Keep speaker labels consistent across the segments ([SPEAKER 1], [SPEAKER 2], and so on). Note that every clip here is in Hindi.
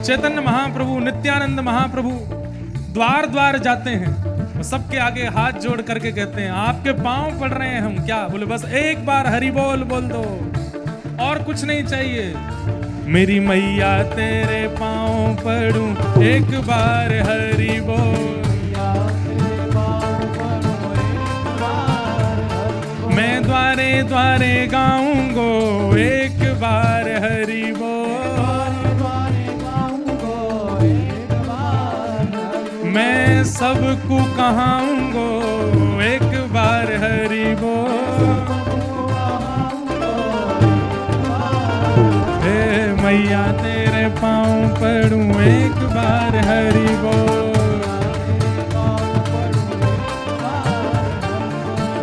[SPEAKER 1] चैतन्य महाप्रभु, नित्यानंद महाप्रभु द्वार द्वार जाते हैं, वो सबके आगे हाथ जोड़ करके कहते हैं आपके पांव पड़ रहे हैं हम। क्या बोले? बस एक बार हरि बोल बोल दो, और कुछ नहीं चाहिए। मेरी मैया तेरे पांव पड़ूं, एक बार हरि बोल। मैं द्वारे द्वारे गाऊंगो, एक बार हरि बोल। मैं सबको कहाऊंगो, एक बार हरि बोल। हे मैया तेरे पांव पड़ूं, एक बार हरि बोल।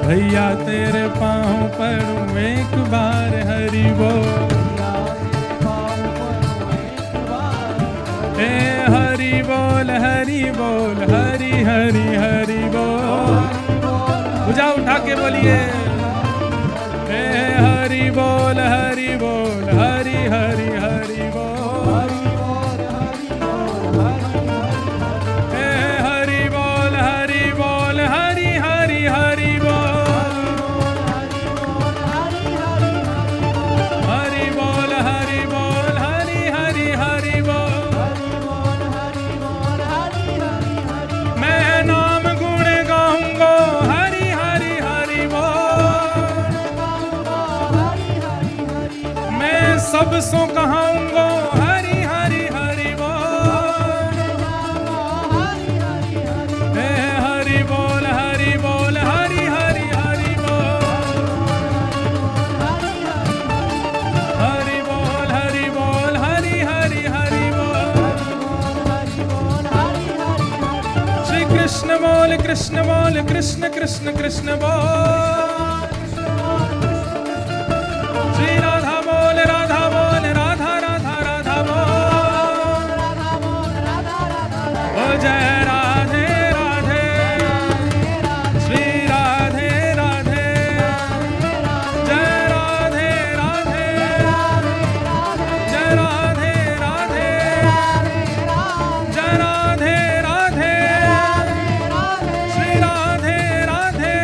[SPEAKER 1] भैया तेरे पांव पड़ूं, एक बार हरि बोल। हे हरि बोल, हरि बोल, हरि हरि हरि बोल। भुजा उठा के बोलिए। हे हरि बोल, हरि बोल, हरि हरि हरि बोल। हे हरि बोल, हरि बोल, हरि हरि हरि बोल। हरि बोल, हरि बोल, हरि हरि हरि बोल। मैं नाम गुण गाऊंगो, हरि हरि हरि बोल। मैं सब सो कहाऊंगो, हरि हरि हरि बोल। हे हरि बोल, हरि बोल, हरि हरि हरि बोल। हरि बोल, हरि बोल, हरि हरि हरि बोल। श्री कृष्ण बोल, कृष्ण बोल, कृष्ण कृष्ण कृष्ण बोल। श्री राधा बोल, राधा बोल, राधा राधा राधा बोल। ओ जय राधे राधे, श्री राधे राधे, जय राधे राधे, जय राधे राधे, जय राधे राधे, श्री राधे राधे,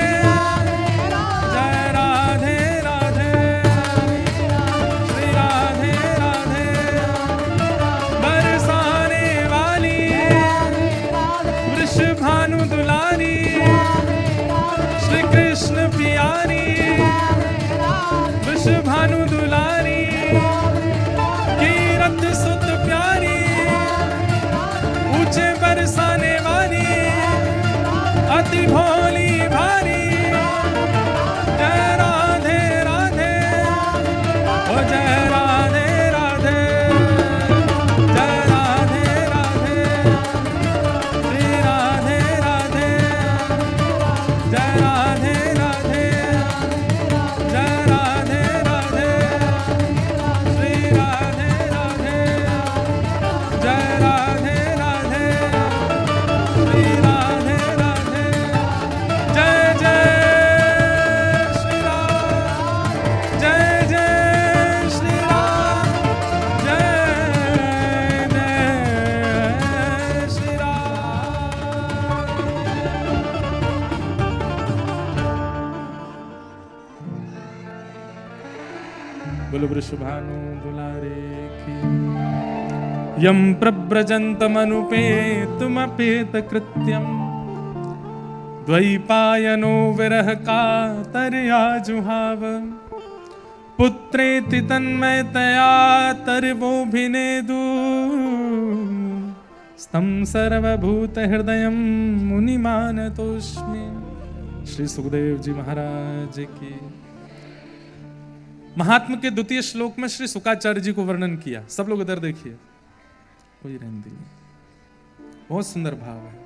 [SPEAKER 1] जय राधे राधे, श्री राधे राधे। बरसाने वाली वृषभानु दुलारी, श्री कृष्ण प्यारी, वृषभानु दुलारी, कीरत सुत प्यारी, ऊंचे बरसाने वाली, अति भोली भारी। जय राधे राधे, ओ जय राधे राधे, जय राधे राधे, श्री राधे राधे, जय राधे राधे, जय राधे राधे, श्री राधे राधे, जय राधे राधे, श्री राधे राधे, जय जय श्री राम, जय जय श्री राम, जय जय श्री राम। बोलो वृषभानु दुलारे की। यम प्रव्रजन्तमनुपेतुमपेत कृत्यम्, द्वैपायनो विरह कातर्या जुहाव। पुत्रेति तन्मयतया तर्वोऽभिनेदु, स्तं सर्वभूत हृदयं मुनिमानतोऽस्मि। श्री सुखदेव जी महाराज की। महात्म के द्वितीय श्लोक में श्री शुकाचार्य जी को वर्णन किया। सब लोग इधर देखिए, कोई रहने दीजिए, बहुत सुंदर भाव है।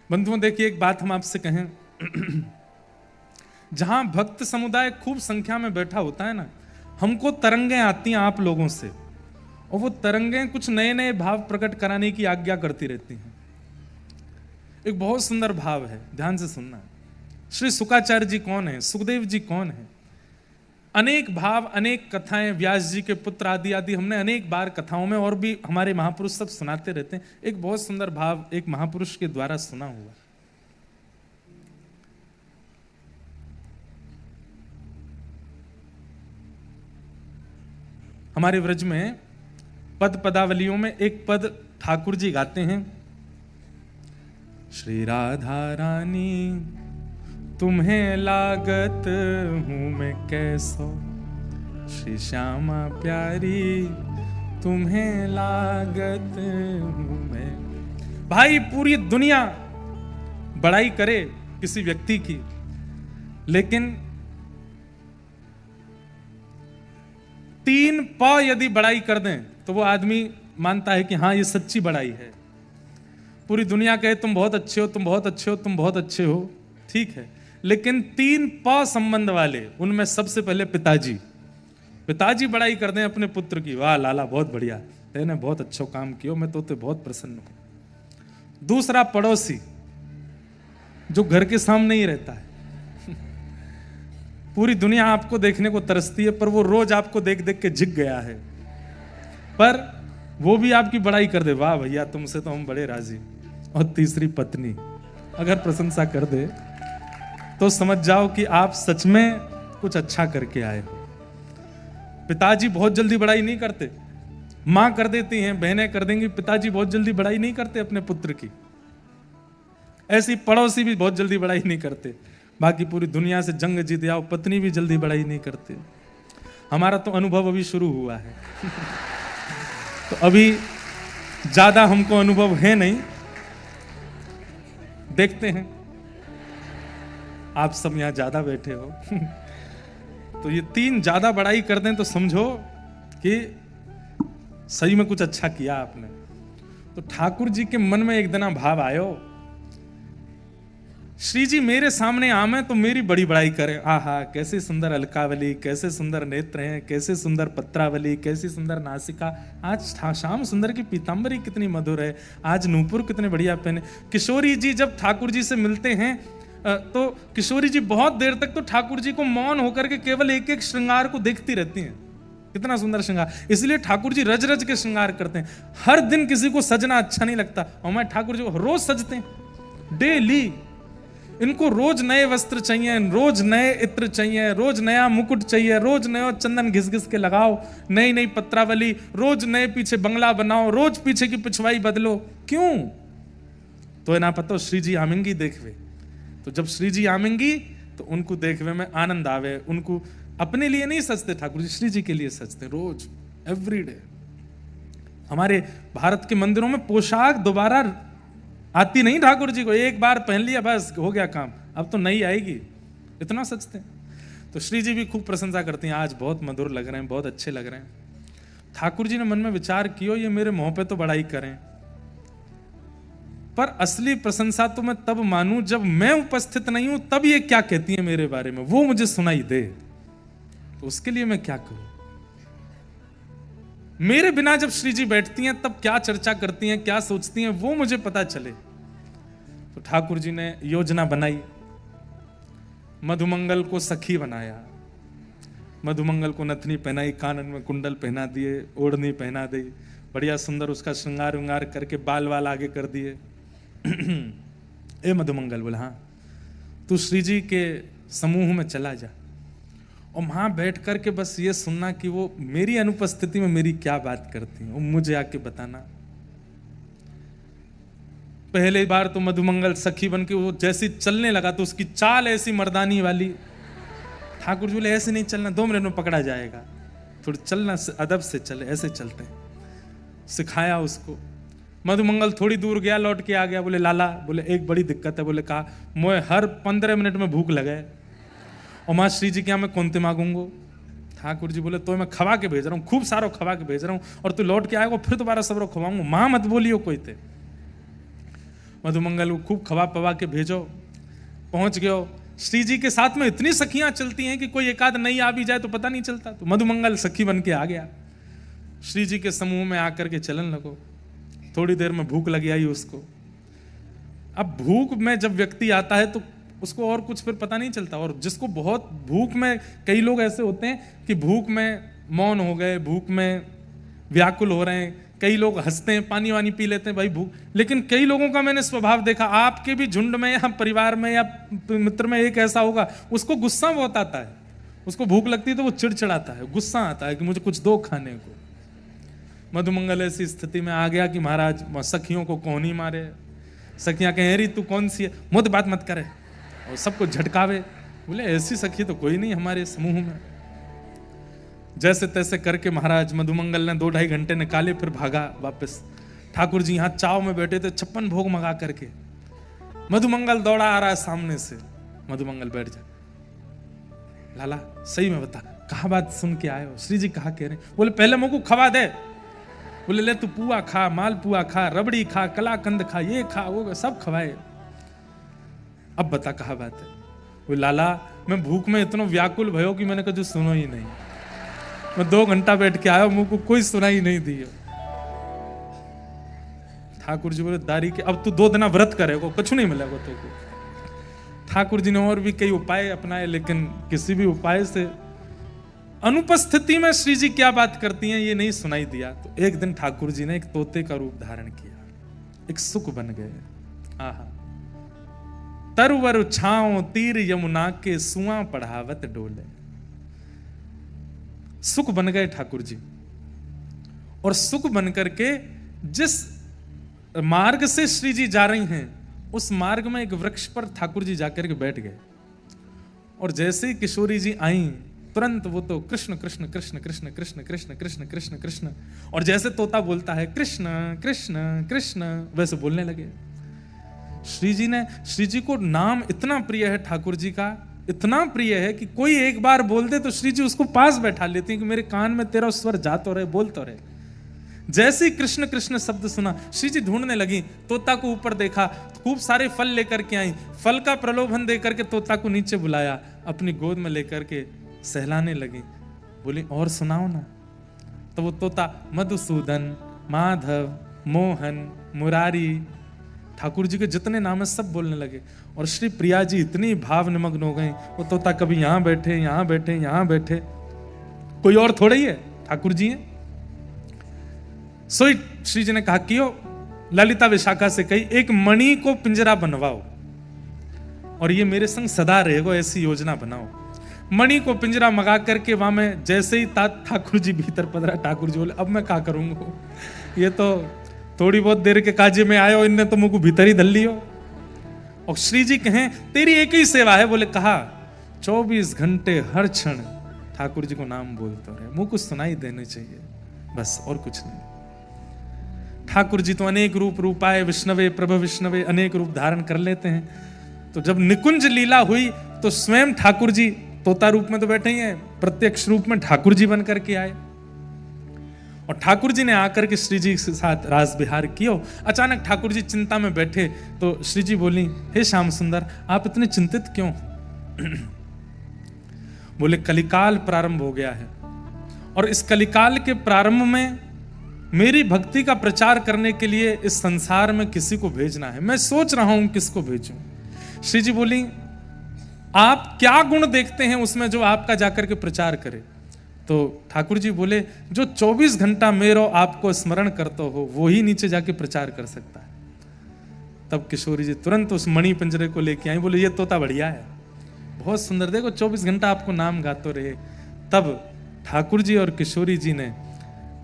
[SPEAKER 1] बंधुओं देखिए, एक बात हम आपसे कहें, जहां भक्त समुदाय खूब संख्या में बैठा होता है ना, हमको तरंगें आती हैं आप लोगों से, और वो तरंगें कुछ नए नए भाव प्रकट कराने की आज्ञा करती रहती हैं। एक बहुत सुंदर भाव है, ध्यान से सुनना। श्री शुकाचार्य जी कौन है? सुखदेव जी कौन है? अनेक भाव, अनेक कथाएं, व्यास जी के पुत्र आदि आदि हमने अनेक बार कथाओं में, और भी हमारे महापुरुष सब सुनाते रहते हैं। एक बहुत सुंदर भाव एक महापुरुष के द्वारा सुना हुआ। हमारे व्रज में पद पदावलियों में एक पद ठाकुर जी गाते हैं, श्री राधा रानी तुम्हें लागत हूं मैं कैसो, श्री श्यामा प्यारी तुम्हें लागत हूं मैं। भाई पूरी दुनिया बड़ाई करे किसी व्यक्ति की, लेकिन 3 प यदि बड़ाई कर दें तो वो आदमी मानता है कि हाँ ये सच्ची बड़ाई है। पूरी दुनिया कहे तुम बहुत अच्छे हो, तुम बहुत अच्छे हो, तुम बहुत अच्छे हो, ठीक है, लेकिन 3 प संबंध वाले, उनमें सबसे पहले पिताजी, पिताजी बड़ाई कर दें अपने पुत्र की, वाह लाला बहुत बढ़िया, तेने बहुत अच्छा काम किया, मैं तो बहुत प्रसन्न हूं। दूसरा पड़ोसी जो घर के सामने ही रहता है, पूरी दुनिया आपको देखने को तरसती है, पर वो रोज आपको देख देख के झिक गया है, पर वो भी आपकी बड़ाई कर दे, वाह भैया तुमसे तो हम बड़े राजी। और तीसरी पत्नी अगर प्रशंसा कर दे तो समझ जाओ कि आप सच में कुछ अच्छा करके आए हो। पिताजी बहुत जल्दी बड़ाई नहीं करते, मां कर देती हैं, बहनें कर देंगी, पिताजी बहुत जल्दी बड़ाई नहीं करते अपने पुत्र की। ऐसी पड़ोसी भी बहुत जल्दी बड़ाई नहीं करते, बाकी पूरी दुनिया से जंग जीत आओ, पत्नी भी जल्दी बड़ाई नहीं करते। हमारा तो अनुभव अभी शुरू हुआ है तो अभी ज्यादा हमको अनुभव है नहीं, देखते हैं। आप सब यहां ज्यादा बैठे हो तो ये 3 ज्यादा बड़ाई कर दें तो समझो कि सही में कुछ अच्छा किया आपने। तो ठाकुर जी के मन में एक दिन भाव आयो, श्री जी मेरे सामने आमे तो मेरी बड़ी बड़ाई करें, आहा कैसे सुंदर अलकावली, कैसे सुंदर नेत्र हैं, कैसे सुंदर पत्रावली, कैसी सुंदर नासिका, आज श्याम सुंदर की पीतांबरी कितनी मधुर है, आज नूपुर कितने बढ़िया पहने। किशोरी जी जब ठाकुर जी से मिलते हैं तो किशोरी जी बहुत देर तक तो ठाकुर जी को मौन होकर के केवल एक एक श्रृंगार को देखती रहती हैं, कितना सुंदर श्रृंगार। इसलिए ठाकुर जी रज रज के श्रृंगार करते हैं। हर दिन किसी को सजना अच्छा नहीं लगता, और मैं ठाकुर जी को रोज सजते हैं, डेली। इनको रोज नए वस्त्र चाहिए, रोज नए इत्र चाहिए, रोज नया मुकुट चाहिए, रोज नया चंदन घिस घिस के लगाओ, नई नई पत्रावली, रोज नए पीछे बंगला बनाओ, रोज पीछे की पिछवाई बदलो। क्यों? तो ना पता श्री जी आमेंगी देखवे, तो जब श्री जी आमेंगी तो उनको देखवे में आनंद आवे। उनको अपने लिए नहीं सजते ठाकुर जी, श्री जी के लिए सजते रोज, एवरीडे। हमारे भारत के मंदिरों में पोशाक दोबारा आती नहीं ठाकुर जी को, एक बार पहन लिया बस हो गया काम, अब तो नई आएगी, इतना सजते हैं। तो श्री जी भी खूब प्रशंसा करती हैं, आज बहुत मधुर लग रहे हैं, बहुत अच्छे लग रहे हैं। ठाकुर जी ने मन में विचार किया, ये मेरे मुंह पे तो बड़ाई करें, पर असली प्रशंसा तो मैं तब मानूं जब मैं उपस्थित नहीं हूं, तब ये क्या कहती है मेरे बारे में, वो मुझे सुनाई दे। तो उसके लिए मैं क्या करूं? मेरे बिना जब श्री जी बैठती हैं तब क्या चर्चा करती हैं, क्या सोचती हैं, वो मुझे पता चले। तो ठाकुर जी ने योजना बनाई, मधुमंगल को सखी बनाया, मधुमंगल को नथनी पहनाई, कानन में कुंडल पहना दिए, ओढ़नी पहना दी, बढ़िया सुंदर उसका श्रृंगार उंगार करके बाल वाल आगे कर दिए। ए मधुमंगल बोला, हाँ तू श्री जी के समूह में चला जा, और वहां बैठ करके बस ये सुनना कि वो मेरी अनुपस्थिति में मेरी क्या बात करती हैं, वो मुझे आके बताना। पहले बार तो मधुमंगल सखी बन के वो जैसी चलने लगा तो उसकी चाल ऐसी मर्दानी वाली, ठाकुर जी बोले ऐसे नहीं चलना, 2 मिनट में पकड़ा जाएगा, थोड़ी चलना अदब से चले, ऐसे चलते हैं। सिखाया उसको। मधुमंगल थोड़ी दूर गया, लौट के आ गया, बोले लाला, बोले एक बड़ी दिक्कत है, बोले कहा मोए हर 15 मिनट में भूख लगे, और माँ श्री जी क्या मैं कौनते मांगूंगो। ठाकुर जी बोले तो मैं खवा के भेज रहा हूँ, खूब सारो खवा के भेज रहा हूँ, और तू लौट के आएगा फिर दोबारा सबरो खवाऊंगा, माँ मत बोलियो कोई थे। मधुमंगल को खूब खवा पवा के भेजो, पहुंच गयो। श्री जी के साथ में इतनी सखियां चलती हैं कि कोई एक आध नहीं आ भी जाए तो पता नहीं चलता। तो मधुमंगल सखी बन के आ गया, श्री जी के समूह में आकर के चलन लगो। थोड़ी देर में भूख लगी आई उसको। अब भूख में जब व्यक्ति आता है तो उसको और कुछ फिर पता नहीं चलता। और जिसको बहुत भूख में, कई लोग ऐसे होते हैं कि भूख में मौन हो गए, भूख में व्याकुल हो रहे हैं, कई लोग हंसते हैं, पानी वानी पी लेते हैं भाई भूख। लेकिन कई लोगों का मैंने स्वभाव देखा, आपके भी झुंड में या परिवार में या मित्र में एक ऐसा होगा, उसको गुस्सा बहुत आता है, उसको भूख लगती है तो वो चिड़चिड़ाता है, गुस्सा आता है कि मुझे कुछ दो खाने को। मधुमंगल ऐसी स्थिति में आ गया कि महाराज सखियों को कौन ही मारे, सखियां कहें अरे तू कौन सी है, मुझे बात मत करे, और सबको झटकावे। बोले ऐसी सखी तो कोई नहीं हमारे समूह में। जैसे तैसे करके महाराज मधुमंगल ने 2-2.5 घंटे निकाले, फिर भागा वापस। ठाकुर जी यहाँ चाव में बैठे थे 56 भोग मंगा करके। मधुमंगल दौड़ा आ रहा है सामने से। मधुमंगल बैठ जा, लाला सही में बता कहा बात सुन के आए हो, श्री जी कहा कह रहे। बोले पहले मुझको खवा दे। बोले ले तू पुआ खा, माल पुआ खा, रबड़ी खा, कलाकंद खा, ये खा वो सब खवाए, अब बता कहा बात है। वो लाला मैं भूख में इतना व्याकुल भयो कि मैंने कभी सुनो ही नहीं, मैं 2 घंटा बैठ के आया, मुझको कोई सुनाई नहीं दी। ठाकुर जी बोले दारी के अब तू 2 दिन व्रत करेगा, कुछ नहीं मिलेगा तुमको। ठाकुर जी ने और भी कई उपाय अपनाए, लेकिन किसी भी उपाय से अनुपस्थिति में श्री जी क्या बात करती हैं ये नहीं सुनाई दिया। तो एक दिन ठाकुर जी ने एक तोते का रूप धारण किया, एक सुख बन गए। आहा, तरवर छाओ तीर यमुना के सुआ पढ़ावत डोले। सुख बन गए ठाकुर जी, और सुख बन करके जिस मार्ग से श्री जी जा रही हैं उस मार्ग में एक वृक्ष पर ठाकुर जी जाकर के बैठ गए। और जैसे ही किशोरी जी आई तुरंत वो तो कृष्ण कृष्ण कृष्ण कृष्ण कृष्ण कृष्ण कृष्ण कृष्ण कृष्ण, और जैसे तोता बोलता है कृष्ण कृष्ण कृष्ण वैसे बोलने लगे। श्री जी को नाम इतना प्रिय है ठाकुर जी का, इतना प्रिय है कि कोई एक बार बोल दे तो श्री जी उसको पास बैठा लेते हैं कि मेरे कान में तेरा स्वर जा तो रहे, बोल तो रहे। जैसे ही कृष्ण कृष्ण शब्द सुना श्री जी ढूंढने लगी, तोता को ऊपर देखा, खूब सारे फल लेकर के आई, फल का प्रलोभन देकर के तोता को नीचे बुलाया, अपनी गोद में लेकर के सहलाने लगी। बोली और सुनाओ ना। तो वो तोता मधुसूदन, माधव, मोहन, मुरारी, ठाकुर जी के जितने नाम है सब बोलने लगे। और श्री प्रिया जी इतनी भाव निमग्न हो गई, वो तोता कभी यहां बैठे यहां बैठे यहां बैठे, कोई और थोड़ा ही है, ठाकुर जी हैं। सोई श्री जी ने कहा कि ललिता विशाखा से कही एक मणि को पिंजरा बनवाओ और ये मेरे संग सदा रहेगा, ऐसी योजना बनाओ। मणि को पिंजरा मंगा करके वहां में जैसे ही ठाकुर जी भीतर पधरा, ठाकुर जी बोले अब मैं क्या करूंगा, ये तो थोड़ी बहुत देर के काजे में आयो, इनने तो मुझको भीतर ही धल लियो। और श्री जी कहें तेरी एक ही सेवा है, बोले कहा 24 घंटे हर क्षण ठाकुर जी को नाम बोलते रहे, मुझको सुनाई देने चाहिए, बस और कुछ नहीं। ठाकुर जी तो अनेक रूपाए विष्णवे प्रभ विष्णवे अनेक रूप धारण कर लेते हैं। तो जब निकुंज लीला हुई तो स्वयं ठाकुर जी तोता रूप में तो बैठे ही हैं, प्रत्यक्ष रूप में ठाकुर जी बन करके आए और ठाकुर जी ने आकर के श्री जी के साथ रास विहार किया। अचानक ठाकुर जी चिंता में बैठे तो श्री जी बोली, हे श्याम सुंदर आप इतने चिंतित क्यों? बोले कलिकाल प्रारंभ हो गया है और इस कलिकाल के प्रारंभ में मेरी भक्ति का प्रचार करने के लिए इस संसार में किसी को भेजना है, मैं सोच रहा हूं किसको भेजूं। श्री जी बोली आप क्या गुण देखते हैं उसमें जो आपका जाकर के प्रचार करे? तो ठाकुर जी बोले जो 24 घंटा मेरो आपको स्मरण करता हो वो ही नीचे जाके प्रचार कर सकता है। तब किशोरी जी तुरंत उस मणि पिंजरे को लेके आई, बोले ये तोता बढ़िया है, बहुत सुंदर, देखो 24 घंटा आपको नाम गाते रहे। तब ठाकुर जी और किशोरी जी ने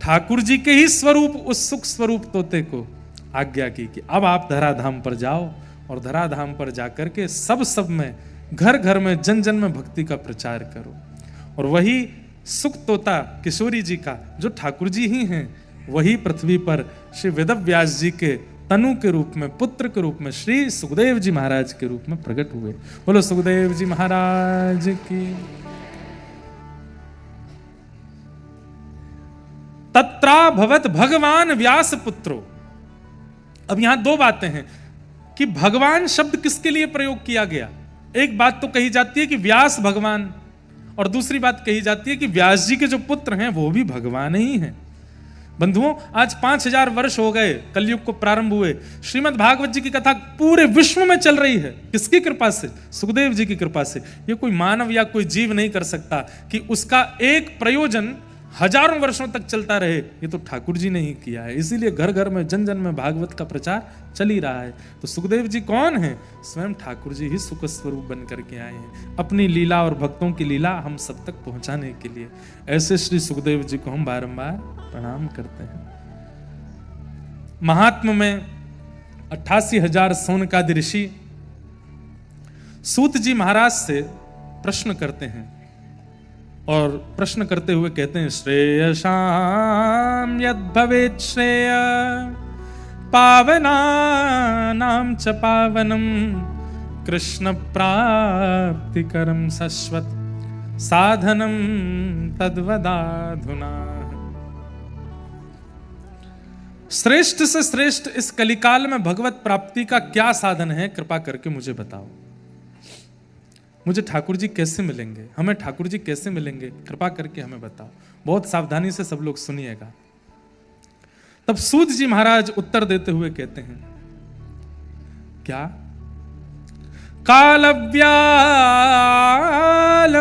[SPEAKER 1] ठाकुर जी के ही स्वरूप उस सुख स्वरूप तोते को आज्ञा की कि अब आप धराधाम पर जाओ और धराधाम पर जाकर के सब में घर घर में जन जन में भक्ति का प्रचार करो। और वही सुख तोता किशोरी जी का जो ठाकुर जी ही हैं वही पृथ्वी पर श्री वेदव्यास जी के तनु के रूप में, पुत्र के रूप में श्री सुखदेव जी महाराज के रूप में प्रकट हुए। बोलो सुखदेव जी महाराज की। तत्रा भवत भगवान व्यास पुत्रो। अब यहां 2 बातें हैं कि भगवान शब्द किसके लिए प्रयोग किया गया। एक बात तो कही जाती है कि व्यास भगवान, और दूसरी बात कही जाती है कि व्यास जी के जो पुत्र हैं वो भी भगवान ही हैं। बंधुओं, आज 5000 वर्ष हो गए कलयुग को प्रारंभ हुए, श्रीमद् भागवत जी की कथा पूरे विश्व में चल रही है। किसकी कृपा से? सुखदेव जी की कृपा से। ये कोई मानव या कोई जीव नहीं कर सकता कि उसका एक प्रयोजन हजारों वर्षों तक चलता रहे। ये तो ठाकुर जी ने ही किया है, इसीलिए घर घर में जन जन में भागवत का प्रचार चल ही रहा है। तो सुखदेव जी कौन है? स्वयं ठाकुर जी ही सुख स्वरूप बन करके आए हैं, अपनी लीला और भक्तों की लीला हम सब तक पहुंचाने के लिए। ऐसे श्री सुखदेव जी को हम बारंबार प्रणाम करते हैं। महात्म में 88,000 सौनकादि ऋषि सूत जी महाराज से प्रश्न करते हैं और प्रश्न करते हुए कहते हैं, श्रेयसाम यद भवेत् श्रेय पावनानां च पावनम कृष्ण प्राप्तिकरं शश्वत साधनम तद्वदाधुना। श्रेष्ठ से श्रेष्ठ इस कलिकाल में भगवत प्राप्ति का क्या साधन है? कृपा करके मुझे बताओ। मुझे ठाकुर जी कैसे मिलेंगे? हमें ठाकुर जी कैसे मिलेंगे? कृपा करके हमें बताओ। बहुत सावधानी से सब लोग सुनिएगा। तब सूत जी महाराज उत्तर देते हुए कहते हैं, क्या? कालव्याल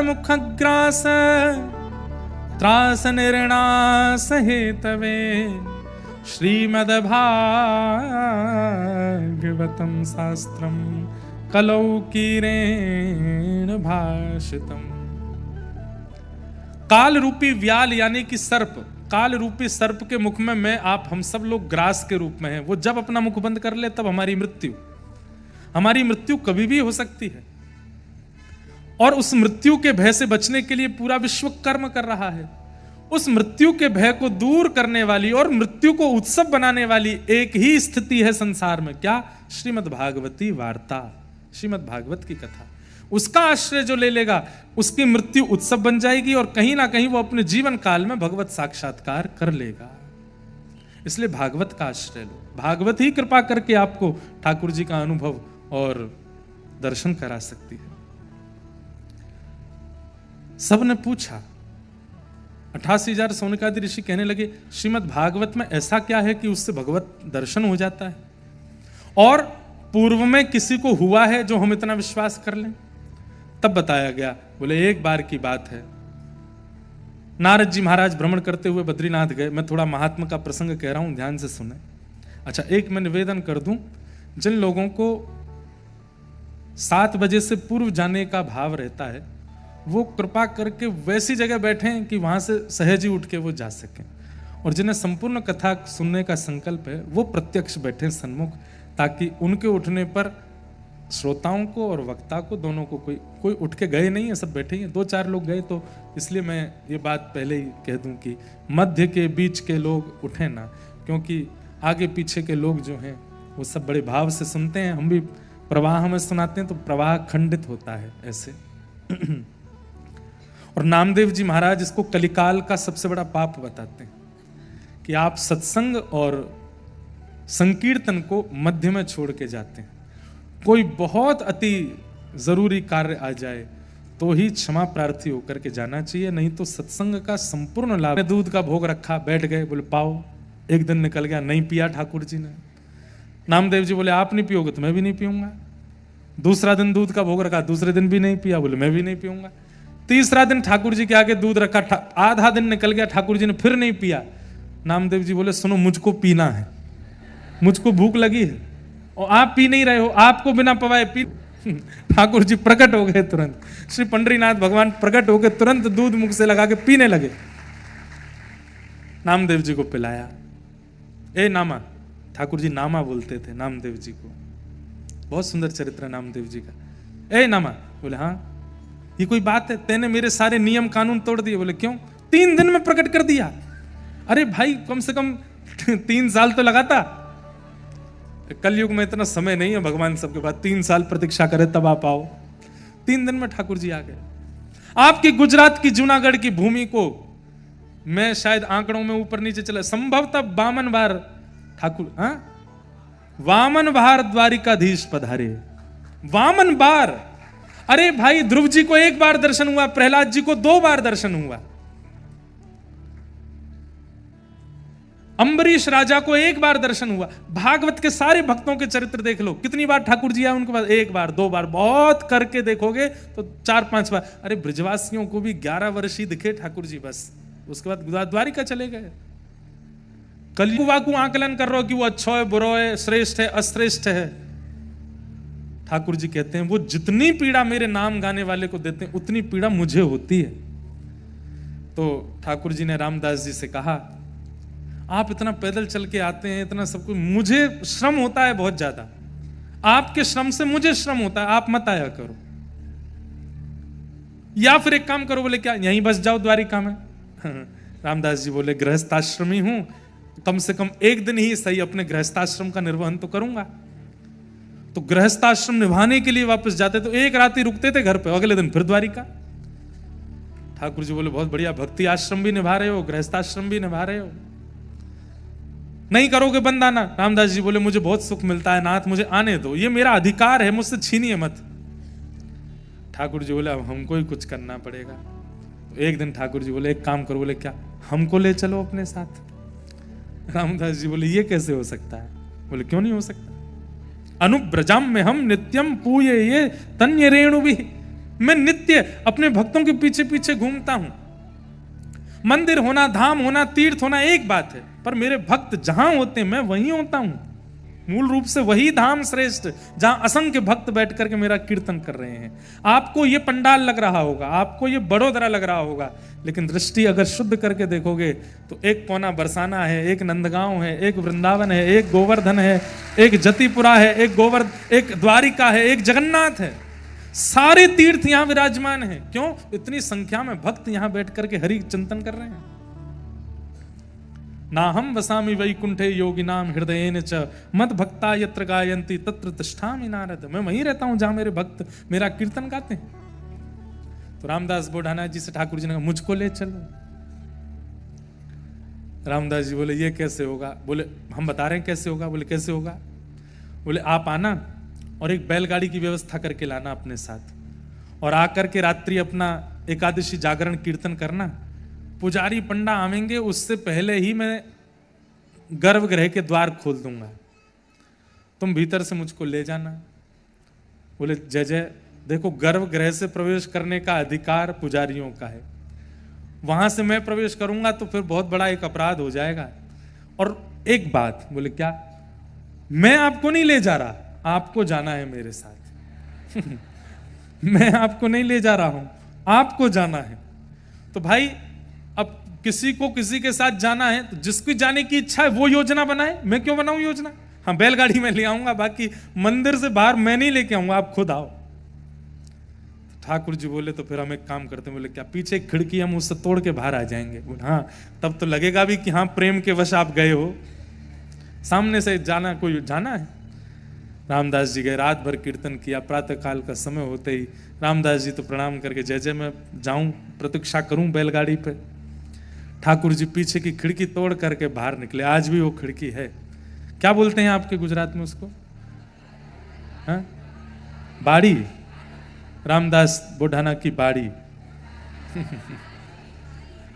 [SPEAKER 1] मुखग्रास त्रास निर्णास हेतवे श्रीमद्भागवतम शास्त्रम कलौकीरेण भाषितम। काल रूपी व्याल यानी कि सर्प, काल रूपी सर्प के मुख में मैं आप हम सब लोग ग्रास के रूप में हैं। वो जब अपना मुख बंद कर ले तब हमारी मृत्यु कभी भी हो सकती है। और उस मृत्यु के भय से बचने के लिए पूरा विश्व कर्म कर रहा है। उस मृत्यु के भय को दूर करने वाली और मृत्यु को उत्सव बनाने वाली एक ही स्थिति है संसार में। क्या? श्रीमद् भागवती वार्ता, श्रीमद् भागवत की कथा। उसका आश्रय जो ले लेगा उसकी मृत्यु उत्सव बन जाएगी और कहीं ना कहीं वो अपने जीवन काल में भगवत साक्षात्कार कर लेगा। इसलिए भागवत का आश्रय लो। भागवत ही कृपा करके आपको ठाकुर जी का अनुभव और दर्शन करा सकती है। सबने पूछा, 88,000 सौनकादि ऋषि कहने लगे, श्रीमद् भागवत में ऐसा क्या है कि उससे भगवत दर्शन हो जाता है? और पूर्व में किसी को हुआ है जो हम इतना विश्वास कर लें? तब बताया गया। बोले एक बार की बात है, नारद जी महाराज भ्रमण करते हुए बद्रीनाथ गए। मैं थोड़ा महात्मा का प्रसंग कह रहा हूं, ध्यान से सुने। अच्छा, एक मैं निवेदन कर दूं, जिन लोगों को 7 बजे से पूर्व जाने का भाव रहता है वो कृपा करके वैसी जगह बैठें कि वहां से सहज ही उठ के वो जा सकें। और जिन्हें संपूर्ण कथा सुनने का संकल्प है वो प्रत्यक्ष बैठें सन्मुख, ताकि उनके उठने पर श्रोताओं को और वक्ता को दोनों को कोई उठ के गए नहीं है, सब बैठे हैं। 2-4 लोग गए तो इसलिए मैं ये बात पहले ही कह दूं कि मध्य के बीच के लोग उठें ना, क्योंकि आगे पीछे के लोग जो हैं वो सब बड़े भाव से सुनते हैं। हम भी प्रवाह में सुनाते हैं तो प्रवाह खंडित होता है ऐसे। और नामदेव जी महाराज इसको कलिकाल का सबसे बड़ा पाप बताते हैं कि आप सत्संग और संकीर्तन को मध्य में छोड़ के जाते हैं। कोई बहुत अति जरूरी कार्य आ जाए तो ही क्षमा प्रार्थी होकर के जाना चाहिए, नहीं तो सत्संग का संपूर्ण लाभ। दूध का भोग रखा, बैठ गए, बोले पाओ। एक दिन निकल गया, नहीं पिया ठाकुर जी ने। नामदेव जी बोले आप नहीं पियोगे तो मैं भी नहीं पीऊंगा। दूसरा दिन दूध का भोग रखा, दूसरे दिन भी नहीं पिया, बोले मैं भी नहीं पीऊंगा। तीसरा दिन ठाकुर जी के आगे दूध रखा, आधा दिन निकल गया, ठाकुर जी ने फिर नहीं पिया। नामदेव जी बोले सुनो, मुझको पीना है, मुझको भूख लगी है और आप पी नहीं रहे हो, आपको बिना पवाए पी। ठाकुर जी प्रकट हो गए तुरंत, श्री पंडरीनाथ भगवान प्रकट हो गए, तुरंत दूध मुख से लगा के पीने लगे। नामदेव जी को पिलाया। ए नामा, ठाकुर जी नामा बोलते थे नामदेव जी को, बहुत सुंदर चरित्र है नामदेव जी का। ए नामा, बोले हाँ, ये कोई बात है? तेने मेरे सारे नियम कानून तोड़ दिए। बोले क्यों? 3 दिन में प्रकट कर दिया। अरे भाई कम से कम 3 साल तो लगाता। कलयुग में इतना समय नहीं है भगवान सबके पास 3 साल प्रतीक्षा करे तब आप आओ। 3 दिन में ठाकुर जी आ गए। आपकी गुजरात की जूनागढ़ की भूमि को मैं शायद आंकड़ों में ऊपर नीचे चला, संभवतः 52 बार ठाकुर, हाँ, 52 बार द्वारिकाधीश पधारे। 52 बार। अरे भाई, ध्रुव जी को 1 बार दर्शन हुआ, प्रहलाद जी को 2 बार दर्शन हुआ। अम्बरीश राजा को एक बार दर्शन हुआ। भागवत के सारे भक्तों के चरित्र देख लो, कितनी बार ठाकुर जी आए उनके पास? एक बार, 2 बार, बहुत करके देखोगे तो 4-5 बार। अरे ब्रजवासियों को भी 11 वर्ष ही दिखे ठाकुर जी, बस उसके बाद द्वारिका चले गए। कलयुगा को आकलन कर रहे हो कि वो अच्छा है, बुरा है, श्रेष्ठ है, अश्रेष्ठ है। ठाकुर जी कहते हैं वो जितनी पीड़ा मेरे नाम गाने वाले को देते हैं उतनी पीड़ा मुझे होती है। तो ठाकुर जी ने रामदास जी से कहा, आप इतना पैदल चल के आते हैं, इतना सब कुछ, मुझे श्रम होता है बहुत ज्यादा, आपके श्रम से मुझे श्रम होता है, आप मत आया करो। या फिर एक काम करो, बोले क्या यहीं बस जाओ द्वारिका में? रामदास जी बोले गृहस्थाश्रमी हूं, कम से कम एक दिन ही सही अपने गृहस्थाश्रम का निर्वहन तो करूंगा। तो गृहस्थाश्रम निभाने के लिए वापस जाते तो एक रात ही रुकते थे घर पे, अगले दिन फिर द्वारिका। ठाकुर जी बोले बहुत बढ़िया, भक्ति आश्रम भी निभा रहे हो, गृहस्थाश्रम भी निभा रहे हो, नहीं करोगे बंद आना? रामदास जी बोले मुझे बहुत सुख मिलता है नाथ, मुझे आने दो, ये मेरा अधिकार है, मुझसे छीनिए मत। ठाकुर जी बोले अब हमको ही कुछ करना पड़ेगा। तो एक दिन ठाकुर जी बोले एक काम करो, बोले क्या? हमको ले चलो अपने साथ। रामदास जी बोले ये कैसे हो सकता है? बोले क्यों नहीं हो सकता? अनुब्रजाम में हम नित्यम पूये ये तन्य रेणु भी, मैं नित्य अपने भक्तों के पीछे पीछे घूमता हूं। मंदिर होना, धाम होना, तीर्थ होना एक बात है, पर मेरे भक्त जहां होते हैं मैं वहीं होता हूं। मूल रूप से वही धाम श्रेष्ठ, जहां असंख्य भक्त बैठ करके मेरा कीर्तन कर रहे हैं। आपको ये पंडाल लग रहा होगा, आपको ये बड़ोदरा लग रहा होगा, लेकिन दृष्टि अगर शुद्ध करके देखोगे तो एक पौना बरसाना है, एक नंदगांव है, एक वृंदावन है, एक गोवर्धन है, एक जतिपुरा है, एक द्वारिका है, एक जगन्नाथ है। सारे तीर्थ यहां विराजमान हैं। क्यों? इतनी संख्या में भक्त यहां बैठ करके हरि चिंतन कर रहे हैं। ना हम वसामि वैकुंठे योगिनाम हृदयेन च मद भक्ता यत्र गायन्ति तत्र तिष्ठामि नारद। मैं वहीं रहता हूं जहां मेरे भक्त मेरा कीर्तन गाते हैं। तो रामदास बोढ़ाना जी से ठाकुर जी ने कहा मुझको ले चलो। रामदास जी बोले ये कैसे होगा? बोले हम बता रहे हैं कैसे होगा। बोले कैसे होगा? बोले आप आना और एक बैलगाड़ी की व्यवस्था करके लाना अपने साथ, और आकर के रात्रि अपना एकादशी जागरण कीर्तन करना। पुजारी पंडा आवेंगे उससे पहले ही मैं गर्भगृह के द्वार खोल दूंगा, तुम भीतर से मुझको ले जाना। बोले जय जय। देखो गर्भगृह से प्रवेश करने का अधिकार पुजारियों का है, वहां से मैं प्रवेश करूंगा तो फिर बहुत बड़ा एक अपराध हो जाएगा। और एक बात, बोले क्या? मैं आपको नहीं ले जा रहा, आपको जाना है मेरे साथ। मैं आपको नहीं ले जा रहा हूं, आपको जाना है। तो भाई अब किसी को किसी के साथ जाना है तो जिसकी जाने की इच्छा है वो योजना बनाए, मैं क्यों बनाऊं योजना? हाँ बैलगाड़ी में ले आऊंगा, बाकी मंदिर से बाहर मैं नहीं लेके आऊंगा, आप खुद आओ। ठाकुर जी बोले तो फिर हम एक काम करते हैं। बोले क्या? पीछे खिड़की हम उससे तोड़ के बाहर आ जाएंगे। हाँ तब तो लगेगा भी कि हाँ प्रेम के वश आप गए हो, सामने से जाना कोई जाना है। रामदास जी गए, रात भर कीर्तन किया। प्रातः काल का समय होते ही रामदास जी तो प्रणाम करके जय जय मैं जाऊं, प्रतीक्षा करूं बैलगाड़ी पे। ठाकुर जी पीछे की खिड़की तोड़ करके बाहर निकले। आज भी वो खिड़की है, क्या बोलते हैं आपके गुजरात में उसको? हाँ बाड़ी, रामदास बोढ़ाना की बाड़ी।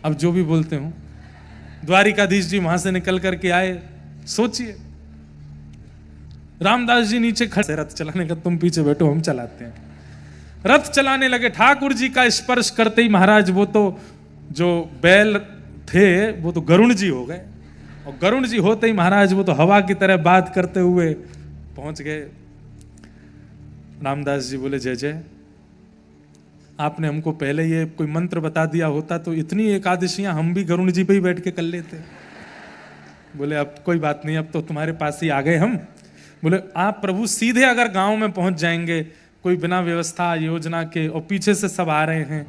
[SPEAKER 1] अब जो भी बोलते हो। द्वारिकाधीश जी वहां से निकल करके आए। सोचिए रामदास जी नीचे खड़े, रथ चलाने का तुम पीछे बैठो हम चलाते हैं। रथ चलाने लगे। ठाकुर जी का स्पर्श करते ही महाराज वो तो जो बैल थे वो तो गरुण जी हो गए, और गरुण जी होते ही महाराज वो तो हवा की तरह बात करते हुए पहुंच गए। रामदास जी बोले जय जय, आपने हमको पहले ये कोई मंत्र बता दिया होता तो इतनी एकादशियां हम भी गरुण जी पे ही बैठ के कर लेते। बोले अब कोई बात नहीं, अब तो तुम्हारे पास ही आ गए हम। बोले आप प्रभु सीधे अगर गांव में पहुंच जाएंगे कोई बिना व्यवस्था योजना के, और पीछे से सब आ रहे हैं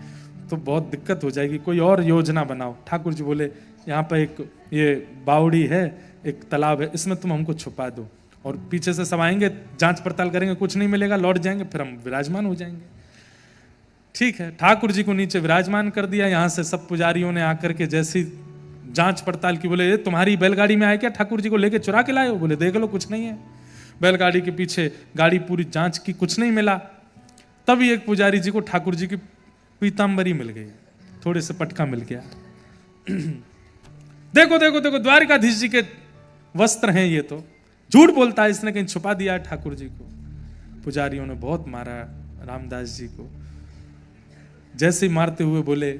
[SPEAKER 1] तो बहुत दिक्कत हो जाएगी, कोई और योजना बनाओ। ठाकुर जी बोले यहाँ पर एक ये बावड़ी है, एक तालाब है, इसमें तुम हमको छुपा दो, और पीछे से सब आएंगे, जांच पड़ताल करेंगे, कुछ नहीं मिलेगा, लौट जाएंगे, फिर हम विराजमान हो जाएंगे। ठीक है, ठाकुर जी को नीचे विराजमान कर दिया। यहाँ से सब पुजारियों ने आकर के जैसी जांच पड़ताल की, बोले ये तुम्हारी बैलगाड़ी में आए क्या? ठाकुर जी को लेके चुरा के लाए हो? बोले देख लो कुछ नहीं है। बैलगाड़ी के पीछे गाड़ी पूरी जांच की, कुछ नहीं मिला। तभी एक पुजारी जी को ठाकुर जी की पीताम्बरी मिल गई, थोड़े से पटका मिल गया। देखो देखो देखो द्वारिकाधीश जी के वस्त्र हैं ये, तो झूठ बोलता है, इसने कहीं छुपा दिया है ठाकुर जी को। पुजारियों ने बहुत मारा रामदास जी को। जैसे ही मारते हुए बोले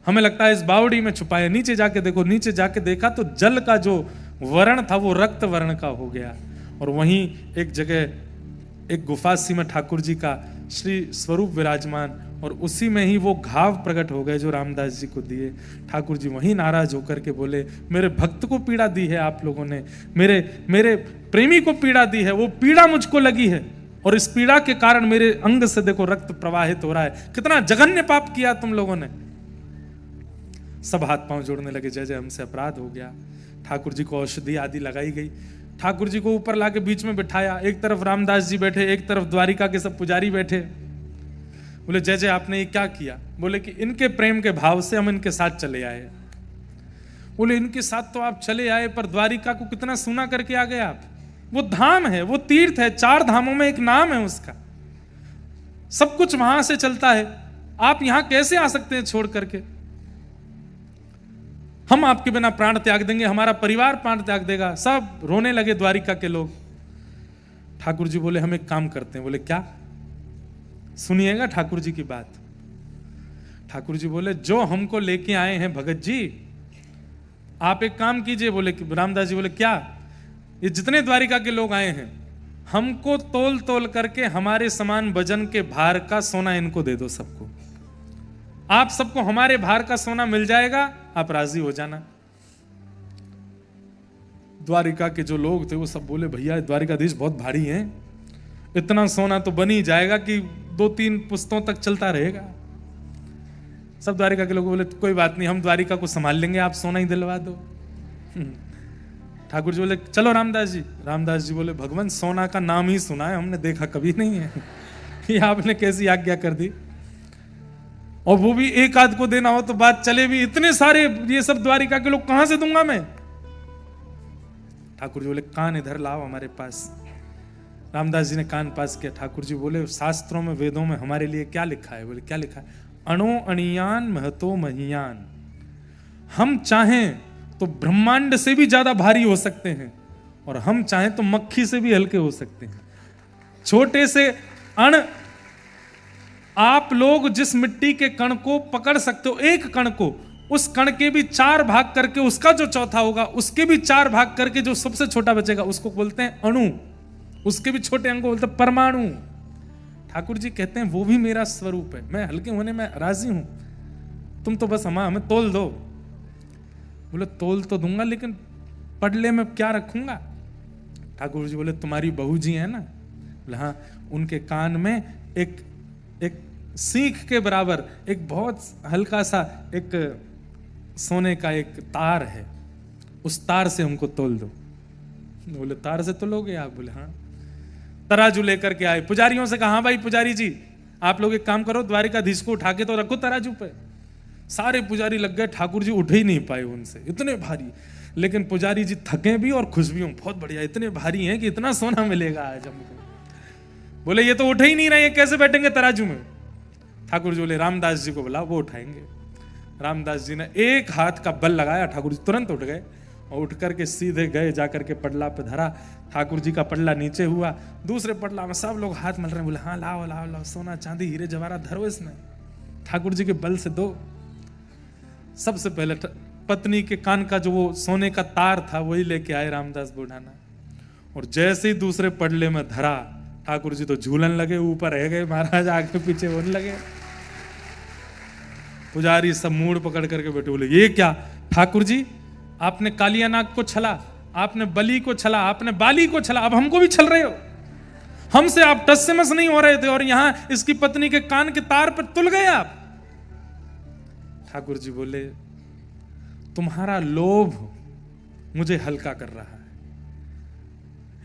[SPEAKER 1] हमें लगता है इस बावड़ी में छुपाया, नीचे जाके देखो। नीचे जाके देखा तो जल का जो वर्ण था वो रक्त वर्ण का हो गया, और वहीं एक जगह एक गुफा सी में ठाकुर जी का श्री स्वरूप विराजमान, और उसी में ही वो घाव प्रकट हो गए जो रामदास जी को दिए। ठाकुर जी वहीं नाराज होकर के बोले मेरे भक्त को पीड़ा दी है आप लोगों ने, मेरे प्रेमी को पीड़ा दी है, वो पीड़ा मुझको लगी है, और इस पीड़ा के कारण मेरे अंग से देखो रक्त प्रवाहित हो रहा है, कितना जघन्य पाप किया तुम लोगों ने। सब हाथ पांव जोड़ने लगे, जय जय हमसे अपराध हो गया। ठाकुर जी को औषधि आदि लगाई गई, ठाकुर जी को ऊपर लाके बीच में बिठाया, एक तरफ रामदास जी बैठे, एक तरफ द्वारिका के सब पुजारी बैठे। बोले जय जय आपने ये क्या किया? बोले कि इनके प्रेम के भाव से हम इनके साथ चले आए। बोले इनके साथ तो आप चले आए, पर द्वारिका को कितना सुना करके आ गए आप। वो धाम है, वो तीर्थ है, 4 धामों में एक नाम है उसका, सब कुछ वहां से चलता है, आप यहां कैसे आ सकते हैं छोड़ करके? हम आपके बिना प्राण त्याग देंगे, हमारा परिवार प्राण त्याग देगा। सब रोने लगे द्वारिका के लोग। ठाकुर जी बोले हम एक काम करते हैं। बोले क्या? सुनिएगा ठाकुर जी की बात। ठाकुर जी बोले जो हमको लेके आए हैं भगत जी, आप एक काम कीजिए। बोले रामदास जी बोले क्या? ये जितने द्वारिका के लोग आए हैं, हमको तोल तोल करके हमारे समान वजन के भार का सोना इनको दे दो सबको। आप सबको हमारे भार का सोना मिल जाएगा, आप राजी हो जाना। द्वारिका के जो लोग थे वो सब बोले भैया द्वारिकाधीश बहुत भारी हैं, इतना सोना तो बन ही जाएगा कि 2-3 पुस्तों तक चलता रहेगा। सब द्वारिका के लोग बोले कोई बात नहीं, हम द्वारिका को संभाल लेंगे, आप सोना ही दिलवा दो। ठाकुर जी बोले चलो रामदास जी। रामदास जी बोले भगवान सोना का नाम ही सुना है, हमने देखा कभी नहीं है, ये आपने कैसी आज्ञा कर दी? और वो भी एक आध को देना हो तो बात चले, भी इतने सारे ये सब द्वारिका के लोग कहां से दूंगा मैं? ठाकुर जी बोले कान इधर लाओ हमारे पास। रामदास जी ने कान पास किया। ठाकुर जी बोले शास्त्रों में वेदों में हमारे लिए क्या लिखा है? बोले क्या लिखा है? अणो अणियान महतो महियान। हम चाहें तो ब्रह्मांड से भी ज्यादा भारी हो सकते हैं, और हम चाहें तो मक्खी से भी हल्के हो सकते हैं। छोटे से अण, आप लोग जिस मिट्टी के कण को पकड़ सकते हो, एक कण को, उस कण के भी 4 भाग करके, उसका जो चौथा होगा उसके भी 4 भाग करके जो सबसे छोटा बचेगा उसको बोलते हैं अणु, उसके भी छोटे अंग को बोलते हैं परमाणु। ठाकुर जी कहते हैं वो भी मेरा स्वरूप है, मैं हल्के होने में राजी हूं, तुम तो बस हमें तोल दो। बोले तोल तो दूंगा, लेकिन पडले में क्या रखूंगा? ठाकुर जी बोले तुम्हारी बहू जी है ना? बोले हाँ। उनके कान में एक सीख के बराबर एक बहुत हल्का सा एक सोने का एक तार है, उस तार से हमको तोल दो। बोले तार से तोलोगे आप? बोले हाँ। तराजू लेकर के आए, पुजारियों से कहा हाँ भाई पुजारी जी आप लोग एक काम करो, द्वारिकाधीश को उठा के तो रखो तराजू पे। सारे पुजारी लग गए, ठाकुर जी उठ ही नहीं पाए उनसे, इतने भारी। लेकिन पुजारी जी थके भी और खुश भी हों, बहुत बढ़िया, इतने भारी हैं कि इतना सोना मिलेगा आज हमको। बोले ये तो उठ ही नहीं रहे, कैसे बैठेंगे तराजू में? ठाकुर जी बोले रामदास जी को बुला, वो उठाएंगे। रामदास जी ने एक हाथ का बल लगाया, ठाकुर जी तुरंत उठ गए और उठ करके सीधे गए, जाकर के पडला पे धरा। ठाकुर जी का पडला नीचे हुआ, दूसरे पडला में सब लोग हाथ मल रहे हैं। बोले हाँ लाओ लाओ लाओ, सोना चांदी हीरे जवाहरात धरो इसमें, ठाकुर जी के बल से दो। सबसे पहले पत्नी के कान का जो वो सोने का तार था वही लेके आए रामदास बुढ़ाना, और जैसे ही दूसरे पडले में धरा, ठाकुर जी तो झूलन लगे, ऊपर रह गए, महाराज आगे पीछे होने लगे। पुजारी सब मूड पकड़ करके बैठे। बोले ये क्या ठाकुर जी, आपने कालिया नाग को छला, आपने बलि को छला, आपने बाली को छला, अब हमको भी छल रहे हो? हमसे आप टस से मस नहीं हो रहे थे और यहां इसकी पत्नी के कान के तार पर तुल गए आप। ठाकुर जी बोले तुम्हारा लोभ मुझे हल्का कर रहा है,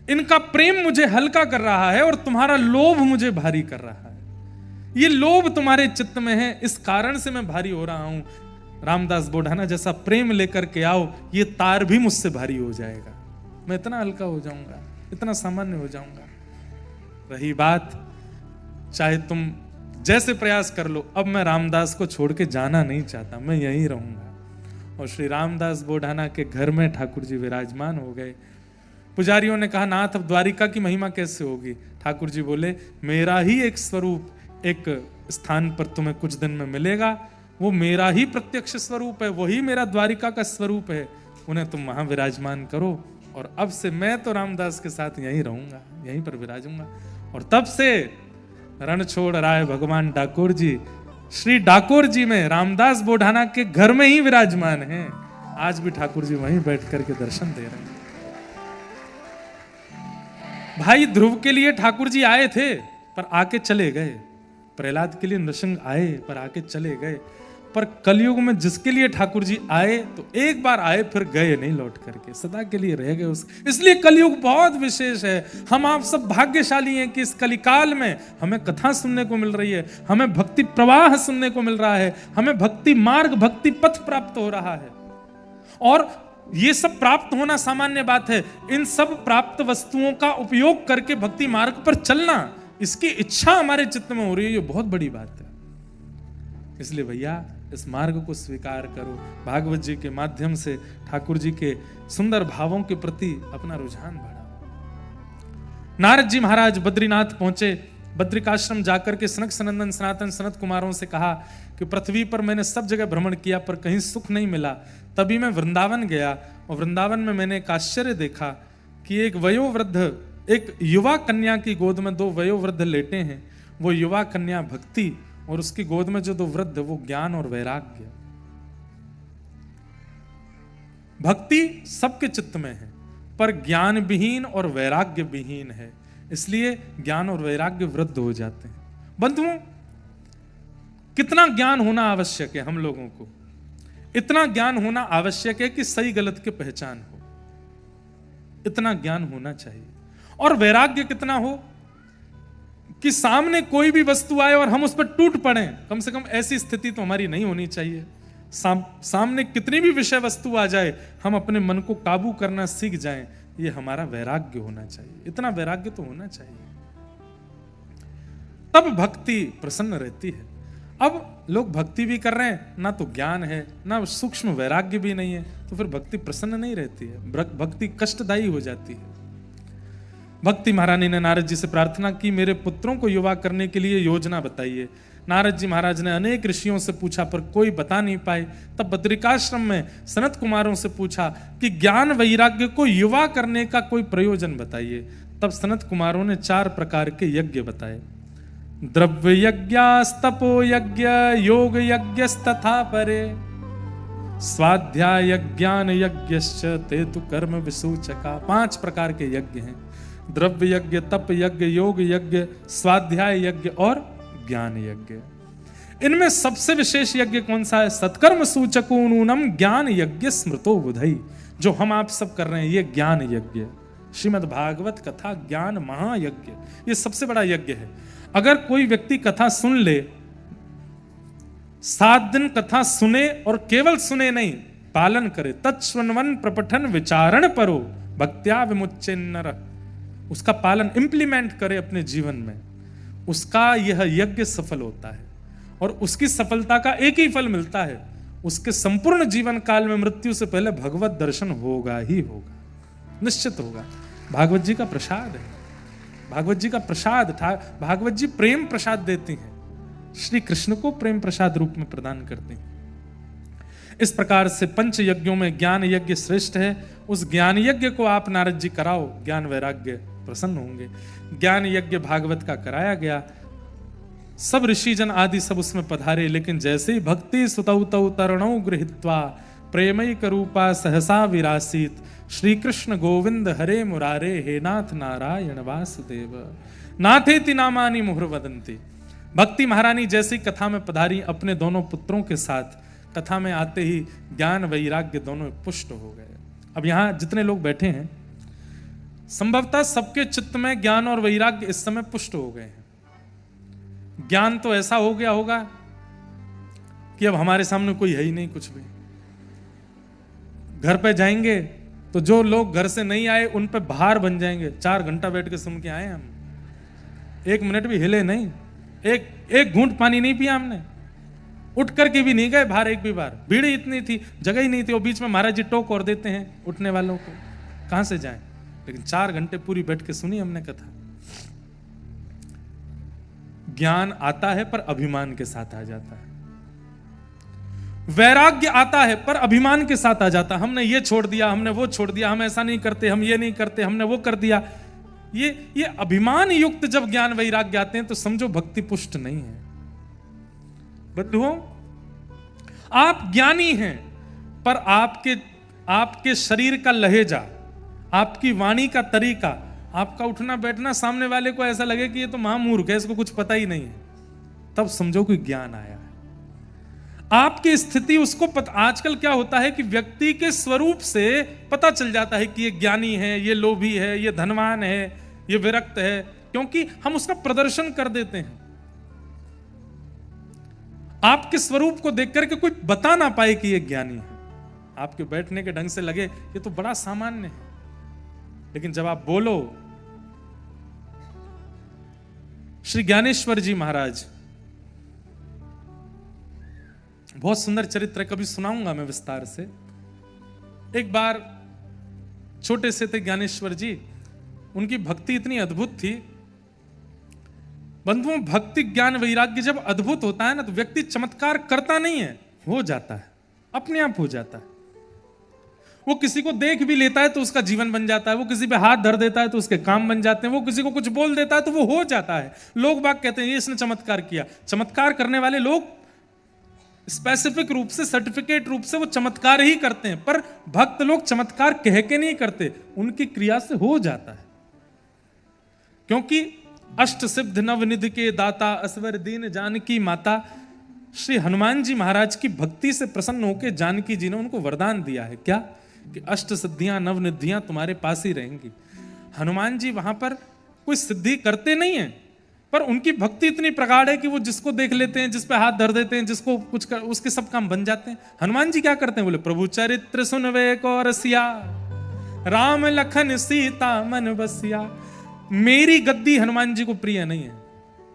[SPEAKER 1] इनका प्रेम मुझे हल्का कर रहा है, और तुम्हारा लोभ मुझे भारी कर रहा है। ये लोभ तुम्हारे चित्त में है, इस कारण से मैं भारी हो रहा हूं। रामदास बुढ़ाना जैसा प्रेम लेकर के आओ, ये तार भी मुझसे भारी हो जाएगा, मैं इतना हल्का हो जाऊंगा, इतना सामान्य हो जाऊंगा। रही बात, चाहे तुम जैसे प्रयास कर लो, अब मैं रामदास को छोड़ के जाना नहीं चाहता, मैं यहीं रहूंगा। और श्री रामदास बोढ़ाना के घर में ठाकुर जी विराजमान हो गए। पुजारियों ने कहा, नाथ अब द्वारिका की महिमा कैसे होगी? ठाकुर जी बोले, मेरा ही एक स्वरूप एक स्थान पर तुम्हें कुछ दिन में मिलेगा, वो मेरा ही प्रत्यक्ष स्वरूप है, वही मेरा द्वारिका का स्वरूप है, उन्हें तुम वहां विराजमान करो। और अब से मैं तो रामदास के साथ यहीं रहूंगा, यहीं पर विराजूंगा। और तब से रण छोड़ राय भगवान डाकोर जी श्री डाकोर जी में रामदास बोढ़ाना के घर में ही विराजमान हैं। आज भी ठाकुर जी वहीं बैठ करके दर्शन दे रहे हैं। भाई ध्रुव के लिए ठाकुर जी आए थे पर आके चले गए, प्रहलाद के लिए नृसिंह आए पर आके चले गए, पर कलयुग में जिसके लिए ठाकुर जी आए तो एक बार आए फिर गए नहीं लौट करके, सदा के लिए रह गए इसलिए कलयुग बहुत विशेष है। हम आप सब भाग्यशाली हैं कि इस कलिकाल में हमें कथा सुनने को मिल रही है, हमें भक्ति प्रवाह सुनने को मिल रहा है, हमें भक्ति मार्ग भक्ति पथ प्राप्त हो रहा है। और ये सब प्राप्त होना सामान्य बात है, इन सब प्राप्त वस्तुओं का उपयोग करके भक्ति मार्ग पर चलना, इसकी इच्छा हमारे चित्त में हो रही है, ये बहुत बड़ी बात है। इसलिए भैया इस मार्ग को स्वीकार करो, भागवत जी के माध्यम से ठाकुर जी के सुंदर भावों के प्रति अपना रुझान बढ़ाओ। नारद जी महाराज बद्रीनाथ पहुंचे, बद्रिकाश्रम जाकर के सनक सनंदन सनातन सनत कुमारों से कहा कि पृथ्वी पर मैंने सब जगह भ्रमण किया पर कहीं सुख नहीं मिला। तभी मैं वृंदावन गया और वृंदावन में मैंने एक आश्चर्य देखा कि एक वयोवृद्ध, एक युवा कन्या की गोद में दो वयोवृद्ध लेटे हैं। वो युवा कन्या भक्ति और उसकी गोद में जो दो वृद्ध वो ज्ञान और वैराग्य। भक्ति सबके चित्त में है पर ज्ञान विहीन और वैराग्य विहीन है, इसलिए ज्ञान और वैराग्य वृद्ध हो जाते हैं। बंधुओं, कितना ज्ञान होना आवश्यक है हम लोगों को? इतना ज्ञान होना आवश्यक है कि सही गलत की पहचान हो, इतना ज्ञान होना चाहिए। और वैराग्य कितना हो कि सामने कोई भी वस्तु आए और हम उस पर टूट पड़े, कम से कम ऐसी स्थिति तो हमारी नहीं होनी चाहिए। सामने कितनी भी विषय वस्तु आ जाए हम अपने मन को काबू करना सीख जाएं, ये हमारा वैराग्य होना चाहिए, इतना वैराग्य तो होना चाहिए, तब भक्ति प्रसन्न रहती है। अब लोग भक्ति भी कर रहे हैं, ना तो ज्ञान है ना सूक्ष्म वैराग्य भी नहीं है, तो फिर भक्ति प्रसन्न नहीं रहती है, भक्ति कष्टदायी हो जाती है। भक्ति महारानी ने नारद जी से प्रार्थना की, मेरे पुत्रों को युवा करने के लिए योजना बताइए। नारद जी महाराज ने अनेक ऋषियों से पूछा पर कोई बता नहीं पाए। तब बद्रिकाश्रम में सनत कुमारों से पूछा कि ज्ञान वैराग्य को युवा करने का कोई प्रयोजन बताइए। तब सनत कुमारों ने 4 प्रकार के यज्ञ बताए, द्रव्य यज्ञस्तपो यज्ञ योग यज्ञस्तथा परे स्वाध्याय ज्ञान यज्ञश्च ते तु कर्म विसूचका। 5 प्रकार के यज्ञ हैं, द्रव्य यज्ञ, तप यज्ञ, योग यज्ञ, स्वाध्याय यज्ञ और ज्ञान यज्ञ। इनमें सबसे विशेष यज्ञ कौन सा है? सत्कर्म सूचको नूनम ज्ञान यज्ञ स्मृतो बुधई। जो हम आप सब कर रहे हैं ये ज्ञान यज्ञ, श्रीमद् भागवत कथा ज्ञान महायज्ञ, ये सबसे बड़ा यज्ञ है। अगर कोई व्यक्ति कथा सुन ले, 7 दिन कथा सुने और केवल सुने नहीं, पालन करे, तत्श्रवण प्रपठन विचारण परो भक्त्या विमुच्चेन्नर, उसका पालन इंप्लीमेंट करे अपने जीवन में, उसका यह यज्ञ सफल होता है। और उसकी सफलता का एक ही फल मिलता है, उसके संपूर्ण जीवन काल में मृत्यु से पहले भगवत दर्शन होगा ही होगा, निश्चित होगा। भागवत जी का प्रसाद है, भागवत जी का प्रसाद था। भागवत जी प्रेम प्रसाद देती हैं, श्री कृष्ण को प्रेम प्रसाद रूप में प्रदान करते हैं। इस प्रकार से 5 यज्ञों में ज्ञान यज्ञ श्रेष्ठ है। उस ज्ञान यज्ञ को आप नारद जी कराओ, ज्ञान वैराग्य प्रसन्न होंगे। ज्ञान यज्ञ भागवत का कराया गया, सब ऋषिजन आदि सब उसमें पधारे, लेकिन जैसे ही भक्ति सुतौ तौ तरणौ गृहीत्वा प्रेमैक रूपा सहसा विरासीत श्री कृष्ण गोविंद हरे मुरारे हे नाथ नारायण वासुदेव नाथेति नामानि मुहुर वदन्ति। भक्ति महारानी जैसी कथा में पधारी अपने दोनों पुत्रों के साथ, कथा में आते ही ज्ञान वैराग्य दोनों पुष्ट हो गए। अब यहाँ जितने लोग बैठे हैं संभवतः सबके चित्त में ज्ञान और वैराग्य इस समय पुष्ट हो गए हैं। ज्ञान तो ऐसा हो गया होगा कि अब हमारे सामने कोई है ही नहीं कुछ भी। घर पे जाएंगे तो जो लोग घर से नहीं आए उन पे भार बन जाएंगे। 4 घंटा बैठ के सुन के आए हम, 1 मिनट भी हिले नहीं, एक घूंट पानी नहीं पिया हमने, उठ करके भी नहीं गए बाहर एक भी बार, भीड़ ही इतनी थी, जगह ही नहीं थी। और बीच में महाराज जी टोक और देते हैं उठने वालों को, कहां से जाएं। लेकिन 4 घंटे पूरी बैठ के सुनी हमने कथा। ज्ञान आता है पर अभिमान के साथ आ जाता है, वैराग्य आता है पर अभिमान के साथ आ जाता है। हमने ये छोड़ दिया, हमने वो छोड़ दिया, हम ऐसा नहीं करते, हम ये नहीं करते, हमने वो कर दिया। ये अभिमान युक्त जब ज्ञान वैराग्य आते हैं तो समझो भक्ति पुष्ट नहीं है। बंधुओं, आप ज्ञानी हैं पर आपके शरीर का लहेजा, आपकी वाणी का तरीका, आपका उठना बैठना सामने वाले को ऐसा लगे कि ये तो महामूर्ख है, इसको कुछ पता ही नहीं है, तब समझो कि ज्ञान आया है। आपकी स्थिति उसको पता। आजकल क्या होता है कि व्यक्ति के स्वरूप से पता चल जाता है कि ये ज्ञानी है, ये लोभी है, ये धनवान है, ये विरक्त है, क्योंकि हम उसका प्रदर्शन कर देते हैं। आपके स्वरूप को देख करके कोई बता ना पाए कि ये ज्ञानी है, आपके बैठने के ढंग से लगे ये तो बड़ा सामान्य है, लेकिन जब आप बोलो। श्री ज्ञानेश्वर जी महाराज, बहुत सुंदर चरित्र, कभी सुनाऊंगा मैं विस्तार से। एक बार छोटे से थे ज्ञानेश्वर जी, उनकी भक्ति इतनी अद्भुत थी। बंधुओं, भक्ति ज्ञान वैराग्य जब अद्भुत होता है ना, तो व्यक्ति चमत्कार करता नहीं है, हो जाता है, अपने आप हो जाता है। वो किसी को देख भी लेता है तो उसका जीवन बन जाता है, वो किसी पे हाथ धर देता है तो उसके काम बन जाते हैं, वो किसी को कुछ बोल देता है तो वो हो जाता है। लोग बाग कहते हैं ये इसने चमत्कार किया। चमत्कार करने वाले लोग स्पेसिफिक रूप से, सर्टिफिकेट रूप से वो चमत्कार ही करते हैं, पर भक्त लोग चमत्कार कह के नहीं करते, उनकी क्रिया से हो जाता है। क्योंकि अष्ट सिद्ध नवनिधि के दाता, असवर दीन जानकी माता, श्री हनुमान जी महाराज की भक्ति से प्रसन्न होकर जानकी जी ने उनको वरदान दिया है। क्या? कि अष्ट सिद्धियां नवनिधियां तुम्हारे पास ही रहेंगी। हनुमान जी वहां पर कोई सिद्धि करते नहीं है, पर उनकी भक्ति इतनी प्रगाढ़ है कि वो जिसको देख लेते हैं, जिस पे हाथ धर देते हैं, जिसको कुछ कर, उसके सब काम बन जाते हैं। हनुमान जी क्या करते हैं? बोले प्रभु चरित्र सुनवे को रसिया, राम लखन सीता मन बसिया। मेरी गद्दी हनुमान जी को प्रिय नहीं है,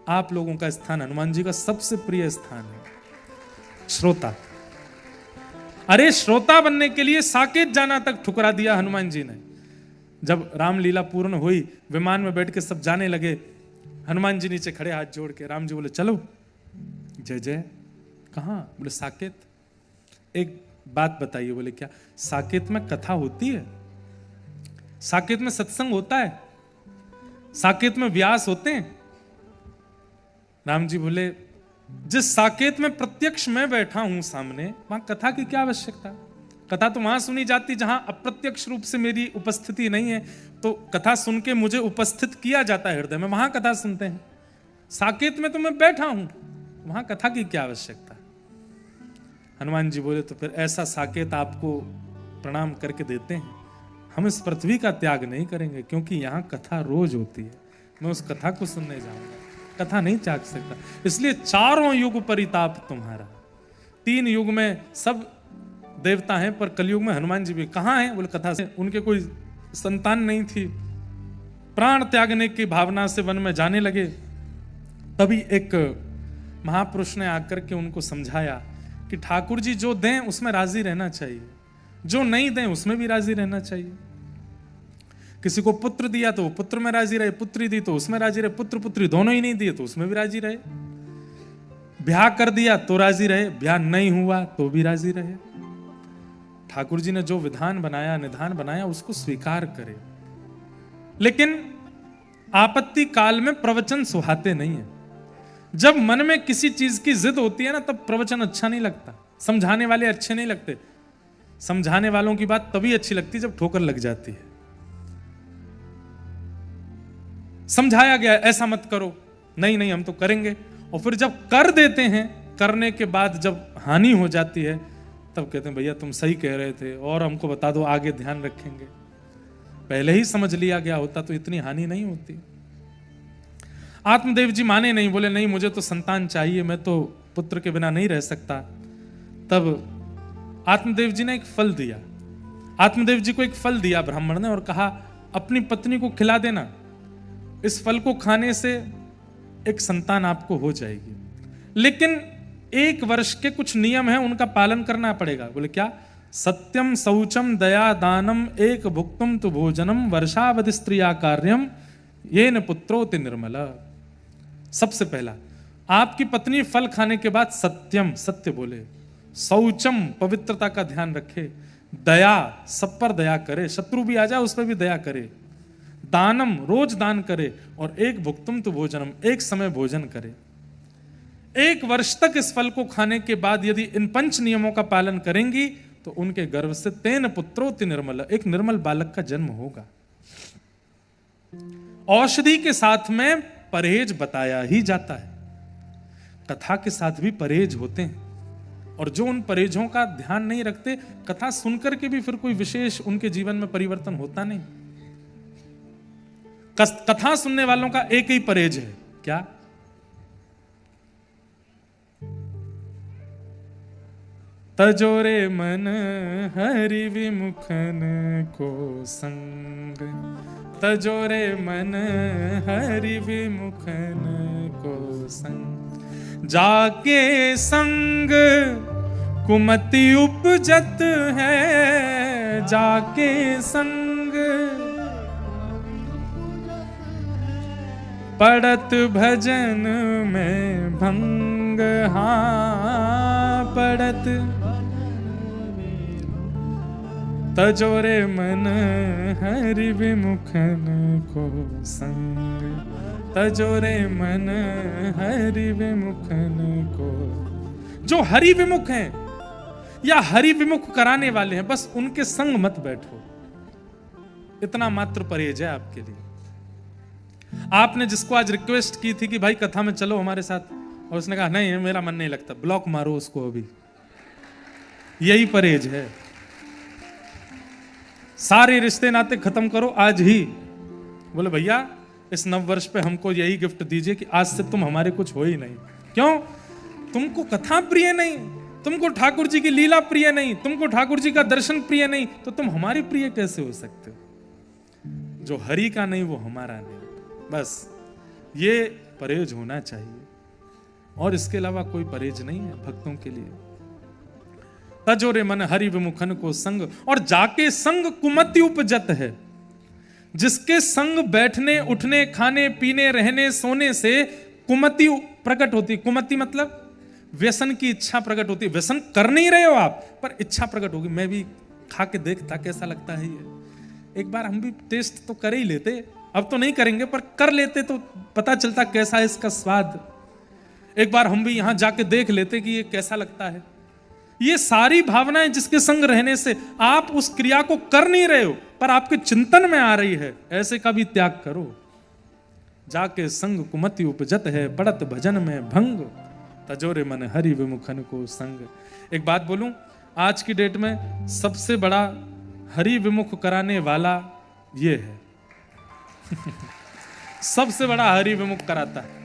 [SPEAKER 1] आप लोगों का स्थान हनुमान जी का सबसे प्रिय स्थान है, श्रोता। अरे श्रोता बनने के लिए साकेत जाना तक ठुकरा दिया हनुमान जी ने। जब रामलीला पूर्ण हुई, विमान में बैठ के सब जाने लगे, हनुमान जी नीचे खड़े हाथ जोड़ के। राम जी बोले चलो। जय जय। कहाँ? बोले साकेत। एक बात बताइए। बोले क्या? साकेत में कथा होती है, साकेत में सत्संग होता है, साकेत में व्यास होते हैं। राम जी बोले जिस साकेत में प्रत्यक्ष मैं बैठा हूं सामने, वहां कथा की क्या आवश्यकता? कथा तो वहां सुनी जाती जहां अप्रत्यक्ष रूप से मेरी उपस्थिति नहीं है, तो कथा सुन के मुझे उपस्थित किया जाता है हृदय में, वहां कथा सुनते हैं। साकेत में तो मैं बैठा हूं, वहां कथा की क्या आवश्यकता? हनुमान जी बोले तो फिर ऐसा साकेत आपको प्रणाम करके देते हैं, हम इस पृथ्वी का त्याग नहीं करेंगे, क्योंकि यहां कथा रोज होती है, मैं उस कथा को सुनने जाऊंगा, कथा नहीं त्याग सकता। इसलिए चारों युग परिताप तुम्हारा। 3 युग में सब देवता हैं, पर कलयुग में हनुमान जी भी। कहाँ हैं? बोले कथा से। उनके कोई संतान नहीं थी, प्राण त्यागने की भावना से वन में जाने लगे। तभी एक महापुरुष ने आकर के उनको समझाया कि ठाकुर जी जो दें उसमें राजी रहना चाहिए, जो नहीं दें उसमें भी राजी रहना चाहिए। किसी को पुत्र दिया तो वो पुत्र में राजी रहे, पुत्री दी तो उसमें राजी रहे, पुत्र पुत्री दोनों ही नहीं दिए तो उसमें भी राजी रहे, ब्याह कर दिया तो राजी रहे, ब्याह नहीं हुआ तो भी राजी रहे। ठाकुर जी ने जो विधान बनाया, निधान बनाया, उसको स्वीकार करे। लेकिन आपत्ति काल में प्रवचन सुहाते नहीं है। जब मन में किसी चीज की जिद होती है ना, तब प्रवचन अच्छा नहीं लगता, समझाने वाले अच्छे नहीं लगते। समझाने वालों की बात तभी अच्छी लगती जब ठोकर लग जाती है। समझाया गया ऐसा मत करो, नहीं नहीं हम तो करेंगे, और फिर जब कर देते हैं, करने के बाद जब हानि हो जाती है, तब कहते हैं भैया तुम सही कह रहे थे और हमको बता दो, आगे ध्यान रखेंगे। पहले ही समझ लिया गया होता तो इतनी हानि नहीं होती। आत्मदेव जी माने नहीं, बोले नहीं मुझे तो संतान चाहिए, मैं तो पुत्र के बिना नहीं रह सकता। तब आत्मदेव जी ने एक फल दिया, आत्मदेव जी को एक फल दिया ब्राह्मण ने, और कहा अपनी पत्नी को खिला देना, इस फल को खाने से एक संतान आपको हो जाएगी। लेकिन 1 वर्ष के कुछ नियम हैं, उनका पालन करना पड़ेगा। बोले क्या? सत्यम शौचम दया दानम एक भुक्तम तु भोजनम वर्षावधि स्त्रिया कार्यम येन पुत्रोति निर्मल। सबसे पहला, आपकी पत्नी फल खाने के बाद सत्यम, सत्य बोले। शौचम, पवित्रता का ध्यान रखे। दया, सब पर दया करे, शत्रु भी आ जाए उस पर भी दया करे। दानम, रोज दान करे। और एक भुक्तम तु भोजनम, एक समय भोजन करे। 1 वर्ष तक इस फल को खाने के बाद यदि इन 5 नियमों का पालन करेंगी तो उनके गर्भ से तेन पुत्रोति निर्मल, एक निर्मल बालक का जन्म होगा। औषधि के साथ में परहेज बताया ही जाता है, कथा के साथ भी परहेज होते हैं। और जो उन परहेजों का ध्यान नहीं रखते, कथा सुनकर के भी फिर कोई विशेष उनके जीवन में परिवर्तन होता नहीं। कथा सुनने वालों का एक ही परहेज है, क्या? तजोरे मन हरि विमुखन को संग, तजोरे मन हरि विमुखन को संग, जाके संग कुमति उपजत है, जाके संग पड़त भजन में भंग। हाँ पड़त, तजोरे मन हरि विमुखन को संग, तजोरे मन हरि विमुखन को। जो हरि विमुख हैं या हरि विमुख कराने वाले हैं, बस उनके संग मत बैठो। इतना मात्र परहेज है आपके लिए। आपने जिसको आज रिक्वेस्ट की थी कि भाई कथा में चलो हमारे साथ, और उसने कहा नहीं मेरा मन नहीं लगता, ब्लॉक मारो उसको अभी। यही परहेज है। सारे रिश्ते नाते खत्म करो आज ही। बोले भैया इस नव वर्ष पे हमको यही गिफ्ट दीजिए कि आज से तुम हमारे कुछ हो ही नहीं। क्यों? तुमको कथा प्रिय नहीं, तुमको ठाकुर जी की लीला प्रिय नहीं, तुमको ठाकुर जी का दर्शन प्रिय नहीं, तो तुम हमारे प्रिय कैसे हो सकते हो? जो हरि का नहीं वो हमारा नहीं। बस ये परहेज होना चाहिए, और इसके अलावा कोई परहेज नहीं है भक्तों के लिए। तजोरे मन हरि विमुखन को संग, और जाके संग कुमति उपजत है। जिसके संग बैठने उठने खाने पीने रहने सोने से कुमति प्रकट होती। कुमति मतलब व्यसन की इच्छा प्रकट होती। व्यसन कर नहीं रहे हो आप, पर इच्छा प्रकट होगी, मैं भी खा के देखता कैसा लगता है ये। एक बार हम भी टेस्ट तो कर ही लेते, अब तो नहीं करेंगे पर कर लेते तो पता चलता कैसा है इसका स्वाद। एक बार हम भी यहां जाके देख लेते कि ये कैसा लगता है। ये सारी भावनाएं जिसके संग रहने से आप उस क्रिया को कर नहीं रहे हो पर आपके चिंतन में आ रही है, ऐसे का भी त्याग करो। जाके संग कुमति उपजत है, पड़त भजन में भंग, तजोरे मन हरि विमुखन को संग। एक बात बोलूं, आज की डेट में सबसे बड़ा हरि विमुख कराने वाला ये है। सबसे बड़ा हरि विमुख कराता है।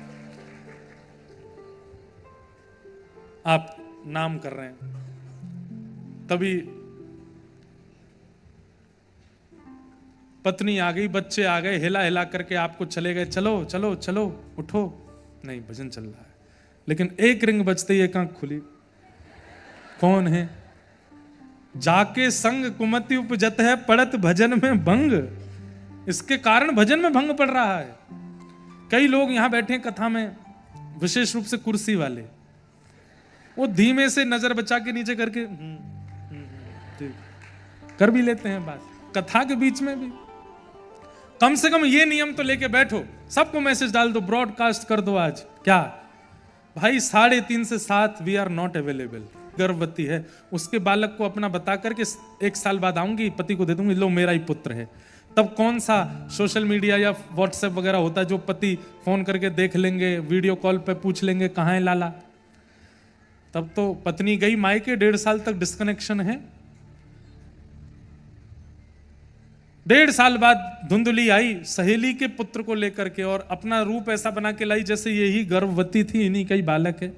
[SPEAKER 1] आप नाम कर रहे हैं, तभी पत्नी आ गई, बच्चे आ गए, हिला हिला करके आपको चले गए, चलो चलो चलो उठो, नहीं भजन चल रहा है। लेकिन एक रिंग बजते ही एक आंख खुली, कौन है? जाके संग कुमति उपजत है, पड़त भजन में भंग। इसके कारण भजन में भंग पड़ रहा है। कई लोग यहां बैठे कथा में, विशेष रूप से कुर्सी वाले, वो धीमे से नजर बचा के नीचे करके कर भी लेते हैं बात कथा के बीच में भी। कम से कम ये नियम तो लेके बैठो, सबको मैसेज डाल दो, ब्रॉडकास्ट कर दो आज। क्या भाई 3:30 से 7 वी आर नॉट अवेलेबल। गर्भवती है, उसके बालक को अपना बता करके 1 साल बाद आऊंगी, पति को दे दूंगी, लो मेरा ही पुत्र है। तब कौन सा सोशल मीडिया या व्हाट्सएप वगैरह होता है जो पति फोन करके देख लेंगे, वीडियो कॉल पे पूछ लेंगे कहाँ है लाला। तब तो पत्नी गई मायके, 1.5 साल तक डिस्कनेक्शन है। 1.5 साल बाद धुंधली आई सहेली के पुत्र को लेकर के, और अपना रूप ऐसा बना के लाई जैसे यही गर्भवती थी, इन्हीं का ही बालक है।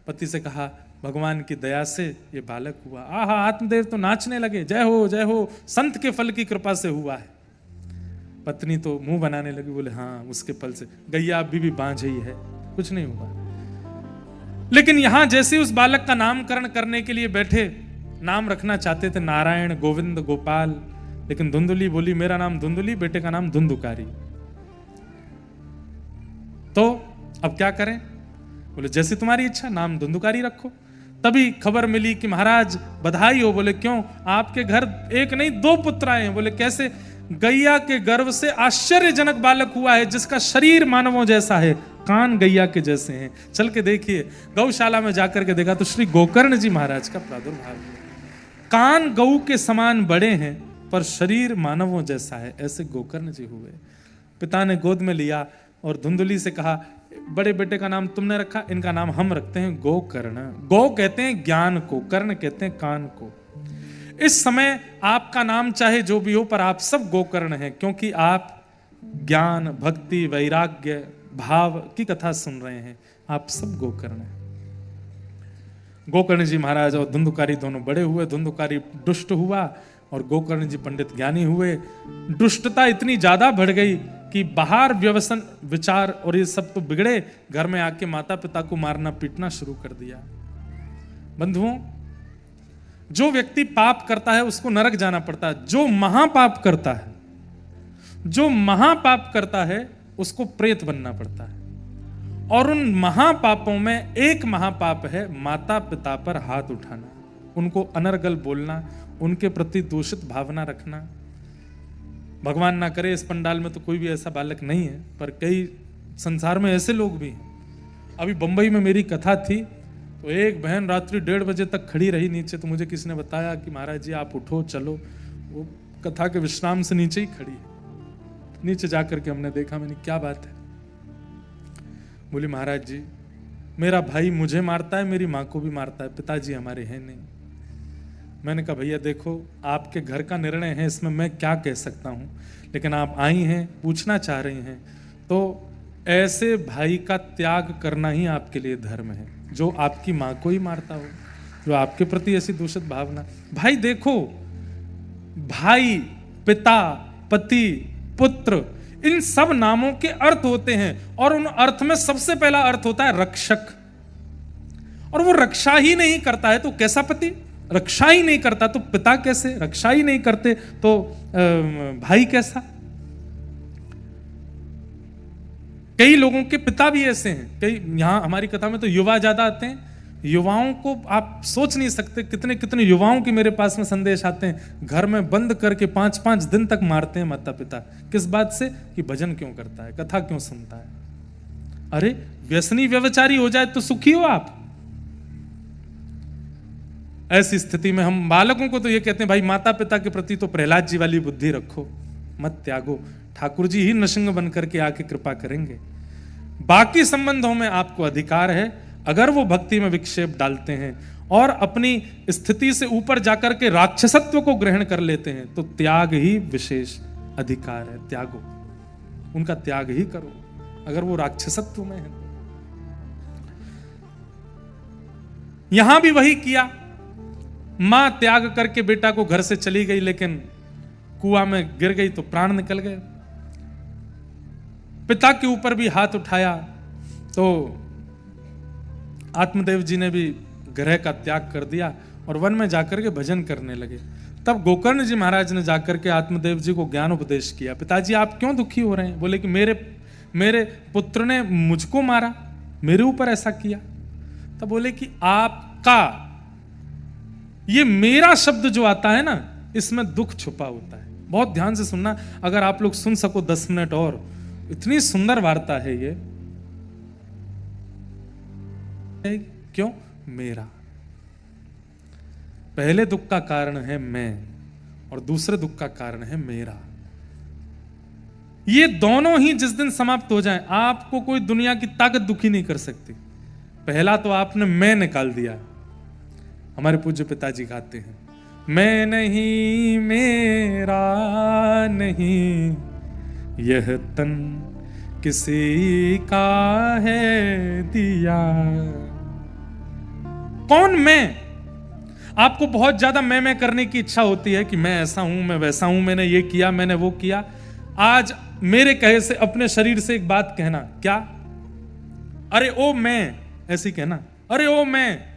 [SPEAKER 1] पति से कहा भगवान की दया से ये बालक हुआ। आहा, आत्मदेव तो नाचने लगे, जय हो संत के फल की कृपा से हुआ है। पत्नी तो मुंह बनाने लगी, बोले हाँ उसके फल से। गैया अभी भी बांझ ही है, कुछ नहीं हुआ। लेकिन यहां जैसे उस बालक का नामकरण करने के लिए बैठे, नाम रखना चाहते थे नारायण, गोविंद, गोपाल, लेकिन धुंधुली बोली मेरा नाम धुंधुली, बेटे का नाम धुंधुकारी। तो अब क्या करें? बोले जैसी तुम्हारी इच्छा, नाम धुंधुकारी रखो। तभी खबर मिली कि महाराज बधाई हो। बोले क्यों? आपके घर एक नहीं 2 पुत्र आए हैं। बोले कैसे? गैया के गर्भ से आश्चर्यजनक बालक हुआ है जिसका शरीर मानवों जैसा है, कान गैया के जैसे हैं। चल के देखिए। गौशाला में जाकर के देखा तो श्री गोकर्ण जी महाराज का प्रादुर्भाव है। कान गऊ के समान बड़े हैं पर शरीर मानवों जैसा है, ऐसे गोकर्ण जी हुए। पिता ने गोद में लिया और धुंधुली से कहा बड़े बेटे का नाम तुमने रखा, इनका नाम हम रखते हैं गोकर्ण। गो कहते हैं ज्ञान को, कर्ण कहते हैं कान को। इस समय आपका नाम चाहे जो भी हो पर आप सब गोकर्ण हैं, क्योंकि आप ज्ञान, भक्ति, वैराग्य, भाव की कथा सुन रहे हैं। आप सब गोकर्ण हैं। गोकर्ण जी महाराज और धुंधुकारी दोनों बड़े हुए। धुंधुकारी दुष्ट हुआ और गोकर्ण जी पंडित ज्ञानी हुए। दुष्टता इतनी ज्यादा बढ़ गई कि बाहर व्यसन, विचार और ये सब तो बिगड़े, घर में आके माता पिता को मारना पीटना शुरू कर दिया। बंधुओं, जो व्यक्ति पाप करता है उसको नरक जाना पड़ता है। जो महापाप करता है, जो महापाप करता है उसको प्रेत बनना पड़ता है। और उन महापापों में एक महापाप है माता पिता पर हाथ उठाना, उनको अनर्गल बोलना, उनके प्रति दूषित भावना रखना। भगवान ना करे इस पंडाल में तो कोई भी ऐसा बालक नहीं है, पर कई संसार में ऐसे लोग भी हैं। अभी बंबई में मेरी कथा थी तो एक बहन रात्रि 1:30 बजे तक खड़ी रही नीचे। तो मुझे किसी ने बताया कि महाराज जी आप उठो चलो। वो कथा के विश्राम से नीचे ही खड़ी है। नीचे जाकर के हमने देखा, मैंने क्या बात है? बोली महाराज जी मेरा भाई मुझे मारता है, मेरी माँ को भी मारता है, पिताजी हमारे हैं नहीं। मैंने कहा भैया देखो आपके घर का निर्णय है, इसमें मैं क्या कह सकता हूँ, लेकिन आप आई हैं, पूछना चाह रही हैं, तो ऐसे भाई का त्याग करना ही आपके लिए धर्म है, जो आपकी माँ को ही मारता हो, जो आपके प्रति ऐसी दूषित भावना। भाई देखो, भाई, पिता, पति, पुत्र, इन सब नामों के अर्थ होते हैं और उन अर्थ में सबसे पहला अर्थ होता है रक्षक। और वो रक्षा ही नहीं करता है तो कैसा पति? रक्षा ही नहीं करता तो पिता कैसे? रक्षा ही नहीं करते तो भाई कैसा? कई लोगों के पिता भी ऐसे हैं। कई यहां हमारी कथा में तो युवा ज्यादा आते हैं। युवाओं को आप सोच नहीं सकते कितने कितने युवाओं के मेरे पास में संदेश आते हैं, घर में बंद करके 5-5 दिन तक मारते हैं माता पिता। किस बात से? कि भजन क्यों करता है, कथा क्यों सुनता है। अरे व्यसनी व्यभिचारी हो जाए तो सुखी हो आप। ऐसी स्थिति में हम बालकों को तो ये कहते हैं भाई माता पिता के प्रति तो प्रहलाद जी वाली बुद्धि रखो, मत त्यागो, ठाकुर जी ही नृसिंह बन करके आके कृपा करेंगे। बाकी संबंधों में आपको अधिकार है, अगर वो भक्ति में विक्षेप डालते हैं और अपनी स्थिति से ऊपर जाकर के राक्षसत्व को ग्रहण कर लेते हैं तो त्याग ही विशेष अधिकार है। त्यागो, उनका त्याग ही करो अगर वो राक्षसत्व में है। यहां भी वही किया, मां त्याग करके बेटा को घर से चली गई, लेकिन कुआं में गिर गई तो प्राण निकल गए। पिता के ऊपर भी हाथ उठाया तो आत्मदेव जी ने भी ग्रह का त्याग कर दिया और वन में जाकर के भजन करने लगे। तब गोकर्ण जी महाराज ने जाकर के आत्मदेव जी को ज्ञान उपदेश किया। पिताजी आप क्यों दुखी हो रहे हैं? बोले कि मेरे पुत्र ने मुझको मारा, मेरे ऊपर ऐसा किया। तब बोले कि आपका ये मेरा शब्द जो आता है ना, इसमें दुख छुपा होता है। बहुत ध्यान से सुनना, अगर आप लोग सुन सको 10 मिनट और, इतनी सुंदर वार्ता है ये। क्यों? मेरा। पहले दुख का कारण है मैं और दूसरे दुख का कारण है मेरा। ये दोनों ही जिस दिन समाप्त हो जाएं, आपको कोई दुनिया की ताकत दुखी नहीं कर सकती। पहला तो आपने मैं निकाल दिया। हमारे पूज्य पिताजी गाते हैं, मैं नहीं मेरा नहीं, यह तन किसी का है दिया। कौन मैं? आपको बहुत ज्यादा मैं करने की इच्छा होती है कि मैं ऐसा हूं, मैं वैसा हूं, मैंने ये किया, मैंने वो किया। आज मेरे कहे से अपने शरीर से एक बात कहना, क्या? अरे ओ मैं, ऐसी कहना, अरे ओ मैं,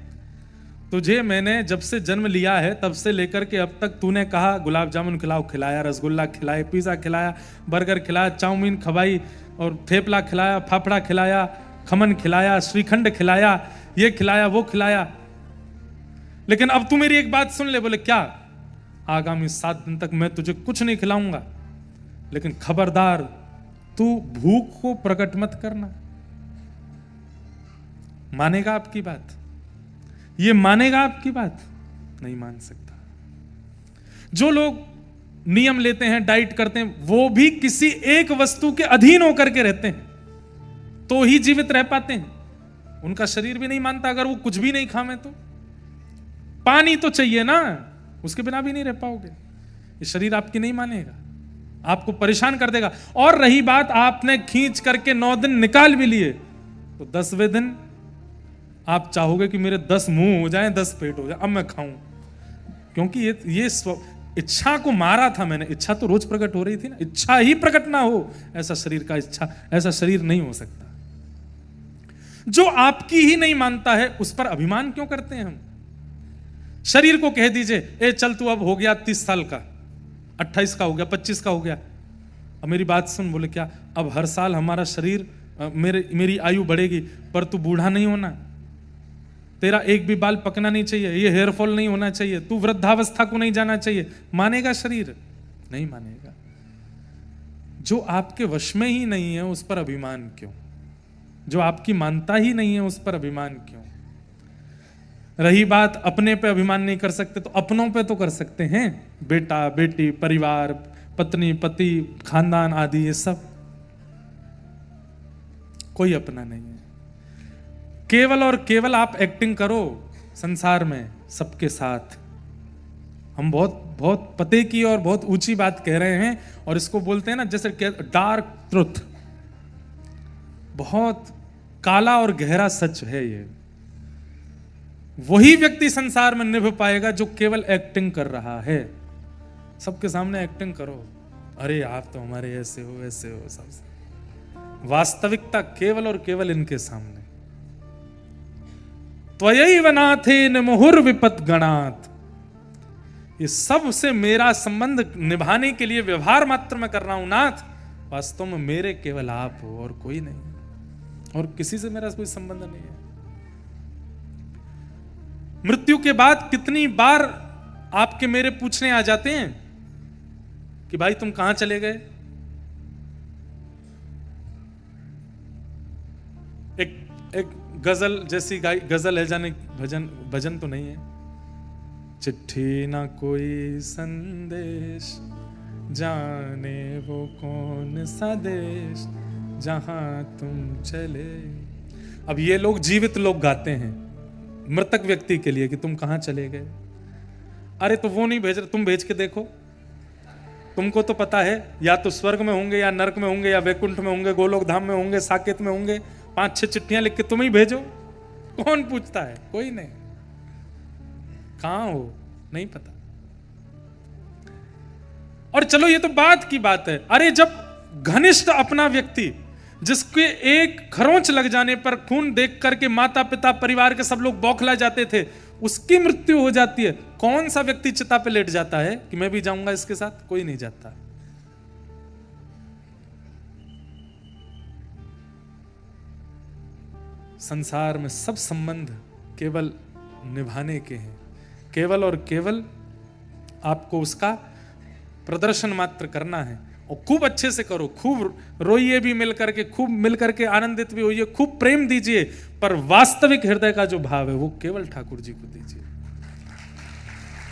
[SPEAKER 1] तुझे मैंने जब से जन्म लिया है तब से लेकर के अब तक तूने कहा गुलाब जामुन खिलाओ, खिलाया, रसगुल्ला खिलाए, पिज़्ज़ा खिलाया, बर्गर खिलाया, चाउमीन खवाई और थेपला खिलाया, फाफड़ा खिलाया, खमन खिलाया, श्रीखंड खिलाया, ये खिलाया, वो खिलाया। लेकिन अब तू मेरी एक बात सुन ले। बोले क्या? आगामी 7 दिन तक मैं तुझे कुछ नहीं खिलाऊंगा, लेकिन खबरदार तू भूख को प्रकट मत करना। मानेगा आपकी बात? ये मानेगा आपकी बात? नहीं मान सकता। जो लोग नियम लेते हैं, डाइट करते हैं, वो भी किसी एक वस्तु के अधीन होकर के रहते हैं तो ही जीवित रह पाते हैं। उनका शरीर भी नहीं मानता अगर वो कुछ भी नहीं खावे तो। पानी तो चाहिए ना, उसके बिना भी नहीं रह पाओगे। ये शरीर आपकी नहीं मानेगा, आपको परेशान कर देगा। और रही बात आपने खींच करके 9 दिन निकाल भी लिए तो 10वें दिन आप चाहोगे कि मेरे 10 मुंह हो जाएं, 10 पेट हो जाए, अब मैं खाऊं। क्योंकि ये इच्छा को मारा था मैंने। इच्छा तो रोज प्रकट हो रही थी ना। इच्छा ही प्रकट ना हो ऐसा शरीर का इच्छा, ऐसा शरीर नहीं हो सकता। जो आपकी ही नहीं मानता है उस पर अभिमान क्यों करते हैं हम? शरीर को कह दीजिए, ए चल तू अब हो गया 30 साल का, 28 का हो गया, 25 का हो गया, अब मेरी बात सुन। बोले क्या? अब हर साल हमारा शरीर मेरी आयु बढ़ेगी, पर तू बूढ़ा नहीं होना, तेरा एक भी बाल पकना नहीं चाहिए, ये हेयर फॉल नहीं होना चाहिए, तू वृद्धावस्था को नहीं जाना चाहिए। मानेगा शरीर? नहीं मानेगा। जो आपके वश में ही नहीं है उस पर अभिमान क्यों? जो आपकी मानता ही नहीं है उस पर अभिमान क्यों? रही बात अपने पे अभिमान नहीं कर सकते तो अपनों पे तो कर सकते हैं। बेटा बेटी, परिवार, पत्नी पति, खानदान आदि, ये सब कोई अपना नहीं है। केवल और केवल आप एक्टिंग करो संसार में सबके साथ। हम बहुत बहुत पते की और बहुत ऊंची बात कह रहे हैं, और इसको बोलते हैं ना जैसे डार्क ट्रुथ, बहुत काला और गहरा सच है ये। वही व्यक्ति संसार में निभ पाएगा जो केवल एक्टिंग कर रहा है। सबके सामने एक्टिंग करो, अरे आप तो हमारे ऐसे हो ऐसे हो, सबसे वास्तविकता केवल और केवल इनके सामने। त्वयैव नाथेन मुहुर्विपत गणात्, ये सब से मेरा संबंध निभाने के लिए व्यवहार मात्र में कर रहा हूं नाथ, वास्तव में मेरे केवल आप हो और कोई नहीं, और किसी से मेरा कोई संबंध नहीं है। मृत्यु के बाद कितनी बार आपके मेरे पूछने आ जाते हैं कि भाई तुम कहां चले गए। एक गजल जैसी गजल है, जाने भजन तो नहीं है। चिट्ठी ना कोई संदेश, जाने वो कौन सा देश, जहां तुम चले। अब ये लोग जीवित लोग गाते हैं मृतक व्यक्ति के लिए कि तुम कहां चले गए। अरे तो वो नहीं भेज रहे, तुम भेज के देखो। तुमको तो पता है या तो स्वर्ग में होंगे या नरक में होंगे या वैकुंठ में होंगे, गोलोक धाम में होंगे, साकेत में होंगे। 5-6 चिट्ठियां लिख के तुम ही भेजो, कौन पूछता है? कोई नहीं। कहां हो नहीं पता। और चलो ये तो बात की बात है। अरे जब घनिष्ठ अपना व्यक्ति, जिसके एक खरोंच लग जाने पर खून देख करके माता पिता परिवार के सब लोग बौखला जाते थे, उसकी मृत्यु हो जाती है, कौन सा व्यक्ति चिता पे लेट जाता है कि मैं भी जाऊंगा इसके साथ? कोई नहीं जाता। संसार में सब संबंध केवल निभाने के हैं, केवल और केवल आपको उसका प्रदर्शन मात्र करना है। और खूब अच्छे से करो, खूब रोइए भी मिलकर के, खूब मिलकर के आनंदित भी होइए, खूब प्रेम दीजिए, पर वास्तविक हृदय का जो भाव है वो केवल ठाकुर जी को दीजिए।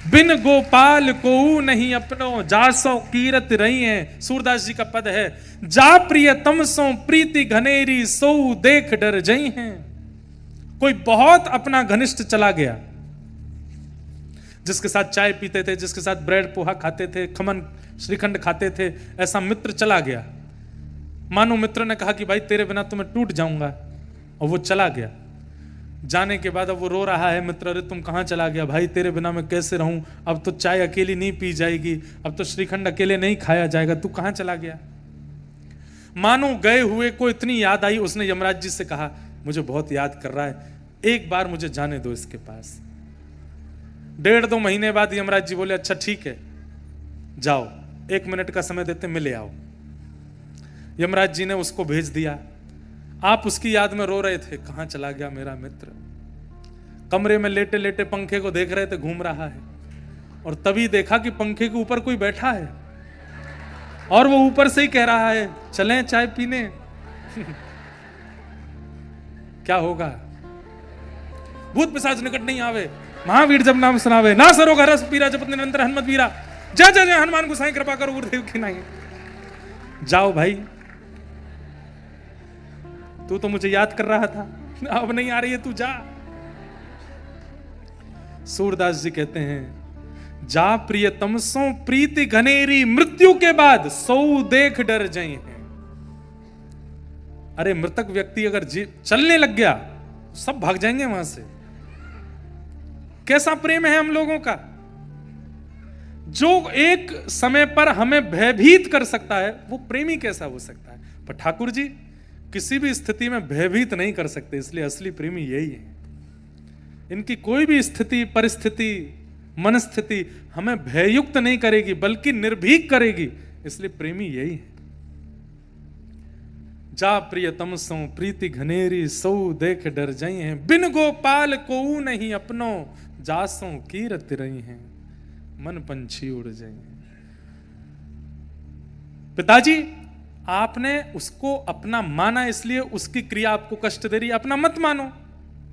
[SPEAKER 1] बिन गोपाल को नहीं अपनो, जासो कीरत रही है। सूरदास जी का पद है, जा प्रिय तम सो प्रीति घनेरी, सो देख डर जई हैं। कोई बहुत अपना घनिष्ठ चला गया, जिसके साथ चाय पीते थे, जिसके साथ ब्रेड पोहा खाते थे, खमन श्रीखंड खाते थे, ऐसा मित्र चला गया। मानो मित्र ने कहा कि भाई तेरे बिना तो मैं टूट जाऊंगा, और वो चला गया। जाने के बाद अब वो रो रहा है, मित्र अरे तुम कहां चला गया भाई, तेरे बिना मैं कैसे रहूं, अब तो चाय अकेली नहीं पी जाएगी, अब तो श्रीखंड अकेले नहीं खाया जाएगा, तू कहां चला गया। मानो गए हुए को इतनी याद आई, उसने यमराज जी से कहा मुझे बहुत याद कर रहा है, एक बार मुझे जाने दो इसके पास। 1.5-2 महीने बाद यमराज जी बोले अच्छा ठीक है जाओ, 1 मिनट का समय देते मिले आओ। यमराज जी ने उसको भेज दिया। आप उसकी याद में रो रहे थे, कहां चला गया मेरा मित्र। कमरे में लेटे लेटे पंखे को देख रहे थे, घूम रहा है, और तभी देखा कि पंखे के ऊपर कोई बैठा है और वो ऊपर से ही कह रहा है चलें चाय पीने। क्या होगा? भूत पिशाच निकट नहीं आवे, महावीर जब नाम सुनावे, ना सरोगा रस पीरा जपत निरंतर हनुमत वीरा, जय जय जय हनुमान गोसाई कृपा करो गुरुदेव की नहीं। जाओ भाई, तू तो मुझे याद कर रहा था, अब नहीं आ रही है, तू जा। सूरदास जी कहते हैं जा प्रियतम सो प्रीति घनेरी, मृत्यु के बाद सो देख डर जाए हैं। अरे मृतक व्यक्ति अगर चलने लग गया सब भाग जाएंगे वहां से। कैसा प्रेम है हम लोगों का, जो एक समय पर हमें भयभीत कर सकता है, वो प्रेमी कैसा हो सकता है? पर ठाकुर जी किसी भी स्थिति में भयभीत नहीं कर सकते, इसलिए असली प्रेमी यही है। इनकी कोई भी स्थिति, परिस्थिति, मनस्थिति हमें भययुक्त नहीं करेगी बल्कि निर्भीक करेगी, इसलिए प्रेमी यही है। जा प्रियतम सो प्रीति घनेरी, सो देख डर जाई हैं, बिन गोपाल को नहीं अपनो, जासों की रत रही हैं, मन पंछी उड़ जाए। पिताजी आपने उसको अपना माना, इसलिए उसकी क्रिया आपको कष्ट दे रही है, अपना मत मानो,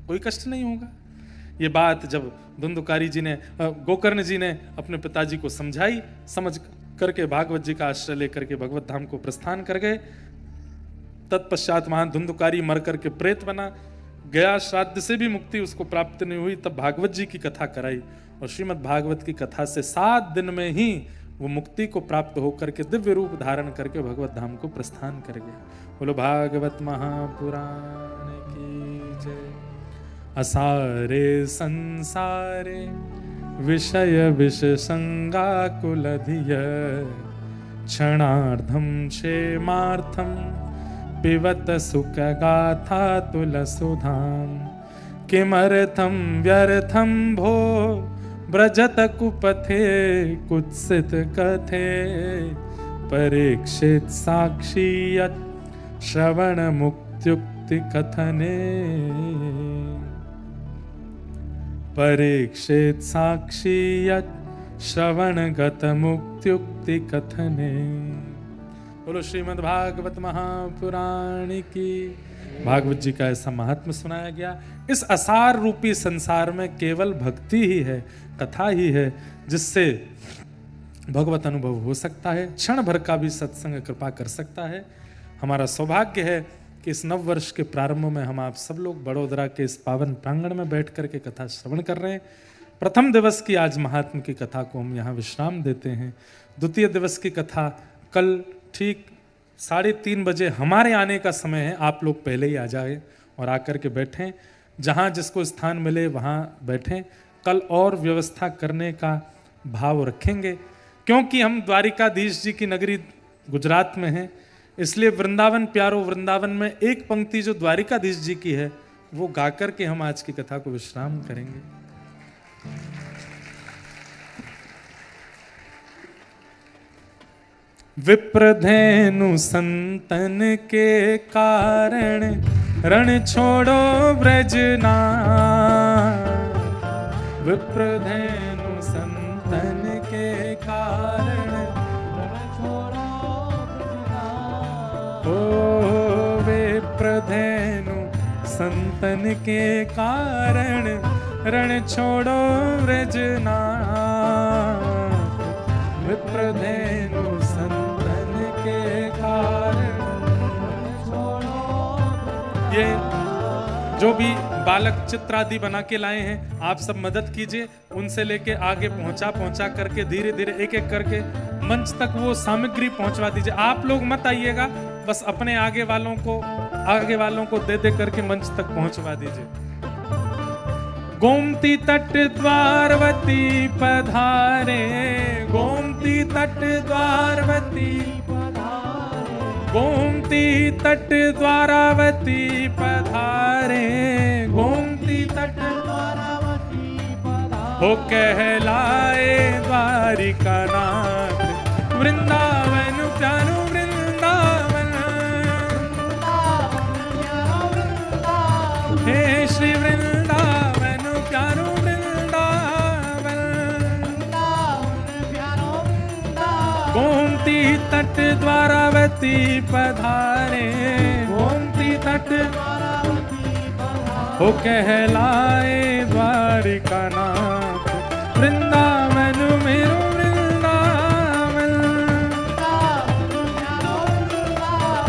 [SPEAKER 1] कोई कष्ट नहीं होगा। ये बात जब धुंधुकारी जी ने, गोकर्ण जी ने अपने पिताजी को समझाई, समझ करके भागवत जी का आश्रय लेकर के भगवत धाम को प्रस्थान कर गए। तत्पश्चात वहां धुंधुकारी मर करके प्रेत बना गया, श्राद्ध से भी मुक्ति उसको प्राप्त नहीं हुई। तब भागवत जी की कथा कराई और श्रीमद् भागवत की कथा से 7 दिन में ही वो मुक्ति को प्राप्त होकर के दिव्य रूप धारण करके भगवत धाम को प्रस्थान कर गया। बोलो भागवत महापुराण की जय। असारे संसारे विषय विष संगाकुलधिय, क्षणार्धम क्षेमार्थम पिबत सुख गाथा तुलसुधाम, किमर्थम व्यर्थम भो ब्रजत कुपथे कुत्सित कथे, परीक्षित साक्षी यत् श्रवण मुक्त्युक्ति कथने, परीक्षित साक्षी यत् श्रवण गत मुक्त्युक्ति कथने। बोलो श्रीमद् भागवत महापुराण की। भागवत जी का ऐसा महात्म्य सुनाया गया। इस असार रूपी संसार में केवल भक्ति ही है, कथा ही है, जिससे भगवत अनुभव हो सकता है, क्षण भर का भी सत्संग कृपा कर सकता है। हमारा सौभाग्य है कि इस नव वर्ष के प्रारंभ में हम आप सब लोग बड़ोदरा के इस पावन प्रांगण में बैठ करके कथा श्रवण कर रहे हैं। प्रथम दिवस की आज महात्म्य की कथा को हम यहाँ विश्राम देते हैं। द्वितीय दिवस की कथा कल ठीक 3:30 बजे हमारे आने का समय है। आप लोग पहले ही आ जाए और आकर के बैठें, जहाँ जिसको स्थान मिले वहाँ बैठें। कल और व्यवस्था करने का भाव रखेंगे, क्योंकि हम द्वारिकाधीश जी की नगरी गुजरात में हैं, इसलिए वृंदावन प्यारो वृंदावन में एक पंक्ति जो द्वारिकाधीश जी की है वो गाकर के हम आज की कथा को विश्राम करेंगे। विप्रधेनु संतन के कारण रण छोड़ो ब्रजना, विप्रधेनु संतन के कारण रण छोड़ो ब्रजना, ओ विप्रधेनु संतन के कारण रण छोड़ो ब्रजना, विप्रधेनु ये जो भी बालक चित्र आदि बना के लाए हैं आप सब मदद कीजिए, उनसे लेके आगे पहुंचा करके धीरे धीरे एक एक करके मंच तक वो सामग्री पहुंचवा दीजिए। आप लोग मत आइएगा, बस अपने आगे वालों को दे दे करके मंच तक पहुंचवा दीजिए। गोमती तट द्वारवती पधारे, गोमती तट द्वारवती, गोमती तट द्वारावती पधारे, गोमती तट हो कहलाए द्वारिका नाथ। वृंदावन प्यारो वृंदावन, हे श्री वृंदावन प्यारो वृंदावन। गोमती तट द्वारावती पधारे, गोमती तट हो कहलाए द्वारिका नाथ। वृंदावन मेरो वृंदावन,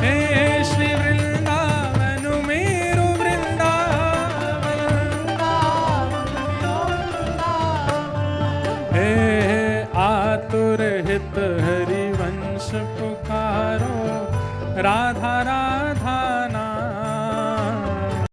[SPEAKER 1] हे श्री वृंदावन मेरो वृंदावन। हे आतुर हित हरिवंश पुकारो, राधा